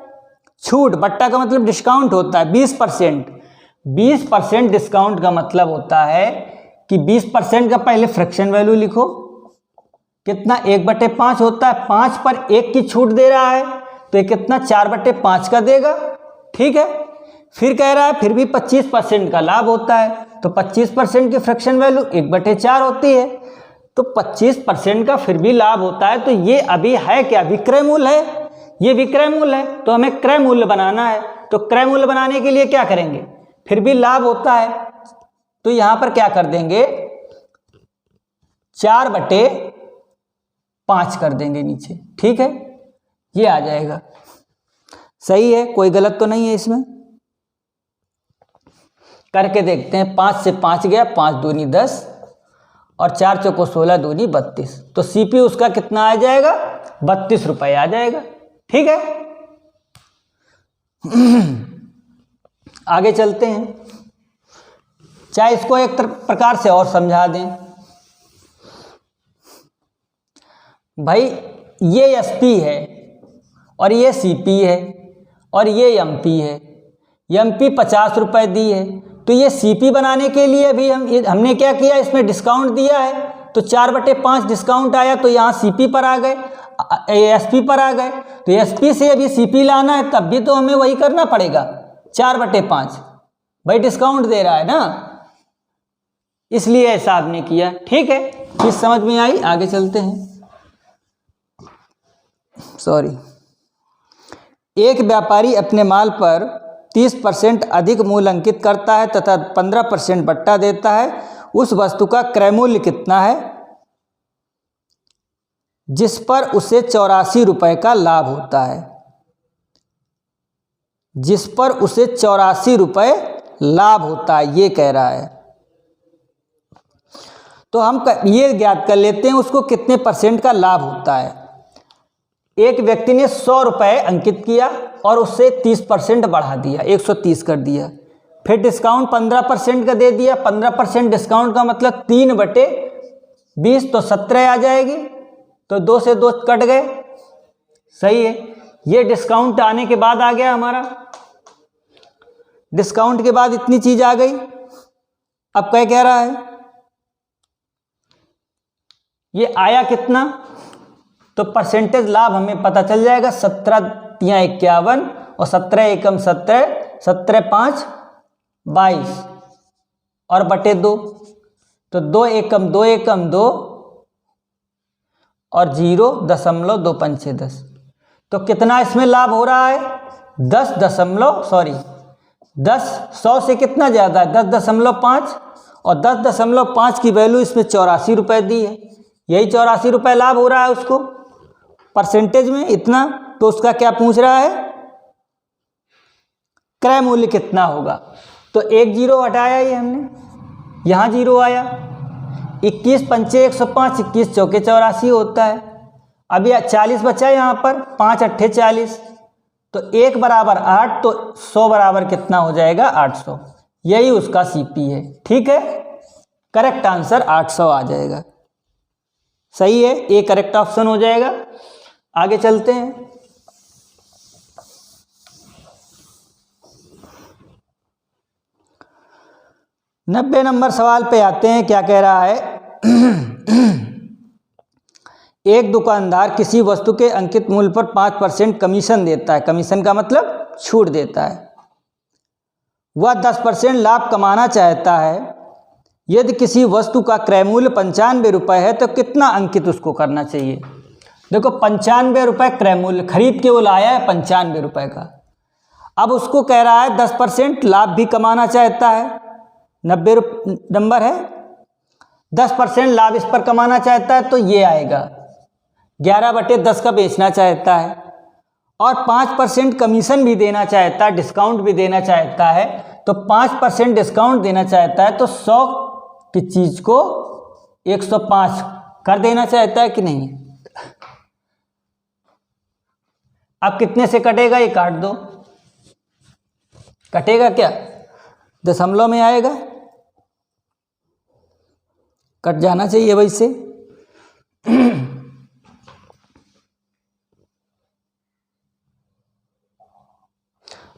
छूट। बट्टा का मतलब डिस्काउंट होता है 20%। 20% डिस्काउंट का मतलब होता है कि 20% का पहले फ्रैक्शन वैल्यू लिखो, कितना 1/5 होता है, 5 पर 1 की छूट दे रहा है तो ये कितना 4/5 का देगा। ठीक है, फिर कह रहा है फिर भी 25% का लाभ होता है तो 25% की फ्रैक्शन वैल्यू 1/4 होती है, तो 25% का फिर भी लाभ होता है। तो ये अभी है क्या? विक्रय मूल्य है, ये विक्रय मूल्य है, तो हमें क्रय मूल्य बनाना है। तो क्रय मूल्य बनाने के लिए क्या करेंगे? फिर भी लाभ होता है तो यहां पर क्या कर देंगे? 4/5 कर देंगे नीचे। ठीक है, ये आ जाएगा। सही है, कोई गलत तो नहीं है इसमें। करके देखते हैं। 5 से 5 गया, 5 दूनी 10 और 4 चौको 16 दूनी 32, तो सीपी उसका कितना आ जाएगा? 32 रुपये आ जाएगा। ठीक है, आगे चलते हैं। चाहे इसको एक प्रकार से और समझा दें। भाई ये एसपी है और ये सीपी है और ये एमपी है। एमपी 50 रुपये दी है, तो ये सीपी बनाने के लिए भी हमने क्या किया? इसमें डिस्काउंट दिया है तो 4/5 डिस्काउंट आया तो यहाँ सीपी पर आ गए, एसपी पर आ गए। तो एसपी से अभी सीपी लाना है तब भी तो हमें वही करना पड़ेगा, 4/5। भाई डिस्काउंट दे रहा है ना, इसलिए ऐसा आपने किया। ठीक है, चीज समझ में आई? आगे चलते हैं। सॉरी। एक व्यापारी अपने माल पर 30% अधिक मूल्य अंकित करता है तथा 15% बट्टा देता है। उस वस्तु का क्रय मूल्य कितना है जिस पर उसे 84 रुपये का लाभ होता है? जिस पर उसे 84 रुपये लाभ होता है, ये कह रहा है। तो हम ये ज्ञात कर लेते हैं उसको कितने % का लाभ होता है। एक व्यक्ति ने 100 रुपये अंकित किया और उससे 30% बढ़ा दिया, 130 कर दिया। फिर डिस्काउंट 15% का दे दिया। 15% डिस्काउंट का मतलब 3/20 तो 17 आ जाएगी, तो 2 से 2 कट गए। सही है, ये डिस्काउंट आने के बाद आ गया हमारा। डिस्काउंट के बाद इतनी चीज आ गई। अब क्या कह रहा है? ये आया कितना? तो परसेंटेज लाभ हमें पता चल जाएगा। 17×51 और 17 एकम 17, 17×5 22 और बटे 2, तो 2 एकम 2 एकम 2 और 0.2 10। तो कितना इसमें लाभ हो रहा है? 10 100 से कितना ज़्यादा है? 10.5 और 10.5 की वैल्यू इसमें 84 रुपये दी है। यही 84 रुपये लाभ हो रहा है उसको परसेंटेज में इतना। तो उसका क्या पूछ रहा है? क्रय मूल्य कितना होगा? तो 1 0 हटाया ये हमने, यहाँ 0 आया। 21 पंचे 105, 21 चौके 84 होता है। अभी 40 बचा यहाँ पर, 5 अट्ठे 40, तो 1 बराबर 8, तो 100 बराबर कितना हो जाएगा? 800। यही उसका सीपी है। ठीक है, करेक्ट आंसर 800 आ जाएगा। सही है, ए करेक्ट ऑप्शन हो जाएगा। आगे चलते हैं। 90 नंबर सवाल पे आते हैं। क्या कह रहा है? एक दुकानदार किसी वस्तु के अंकित मूल्य पर 5% कमीशन देता है। कमीशन का मतलब छूट देता है। वह 10% लाभ कमाना चाहता है। यदि किसी वस्तु का क्रय मूल्य 95 रुपये है तो कितना अंकित उसको करना चाहिए? देखो 95 रुपये क्रय मूल्य, खरीद के वो लाया है 95 रुपये का। अब उसको कह रहा है 10% लाभ भी कमाना चाहता है। 90 नंबर है, 10% लाभ इस पर कमाना चाहता है तो ये आएगा। 11/10 का बेचना चाहता है और 5% कमीशन भी देना चाहता है, डिस्काउंट भी देना चाहता है। तो 5% डिस्काउंट देना चाहता है तो 100 की चीज को 105 कर देना चाहता है कि नहीं? अब कितने से कटेगा? ये काट दो। कटेगा क्या? दशमलव में आएगा, कट जाना चाहिए वैसे।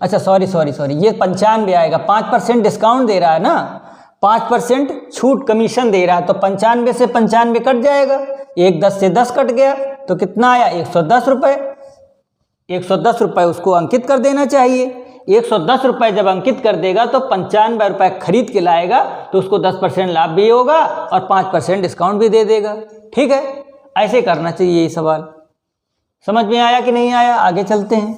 अच्छा सॉरी, ये 95 आएगा, 5% डिस्काउंट दे रहा है ना, 5% छूट कमीशन दे रहा है, तो 95 से 95 कट जाएगा, 10 से 10 कट गया, तो कितना आया 110 रुपये। 110 रुपये उसको अंकित कर देना चाहिए। 110 रुपये जब अंकित कर देगा तो 95 रुपये खरीद के लाएगा, तो उसको 10% लाभ भी होगा और 5% डिस्काउंट भी दे देगा। ठीक है, ऐसे करना चाहिए ये सवाल। समझ में आया कि नहीं आया? आगे चलते हैं।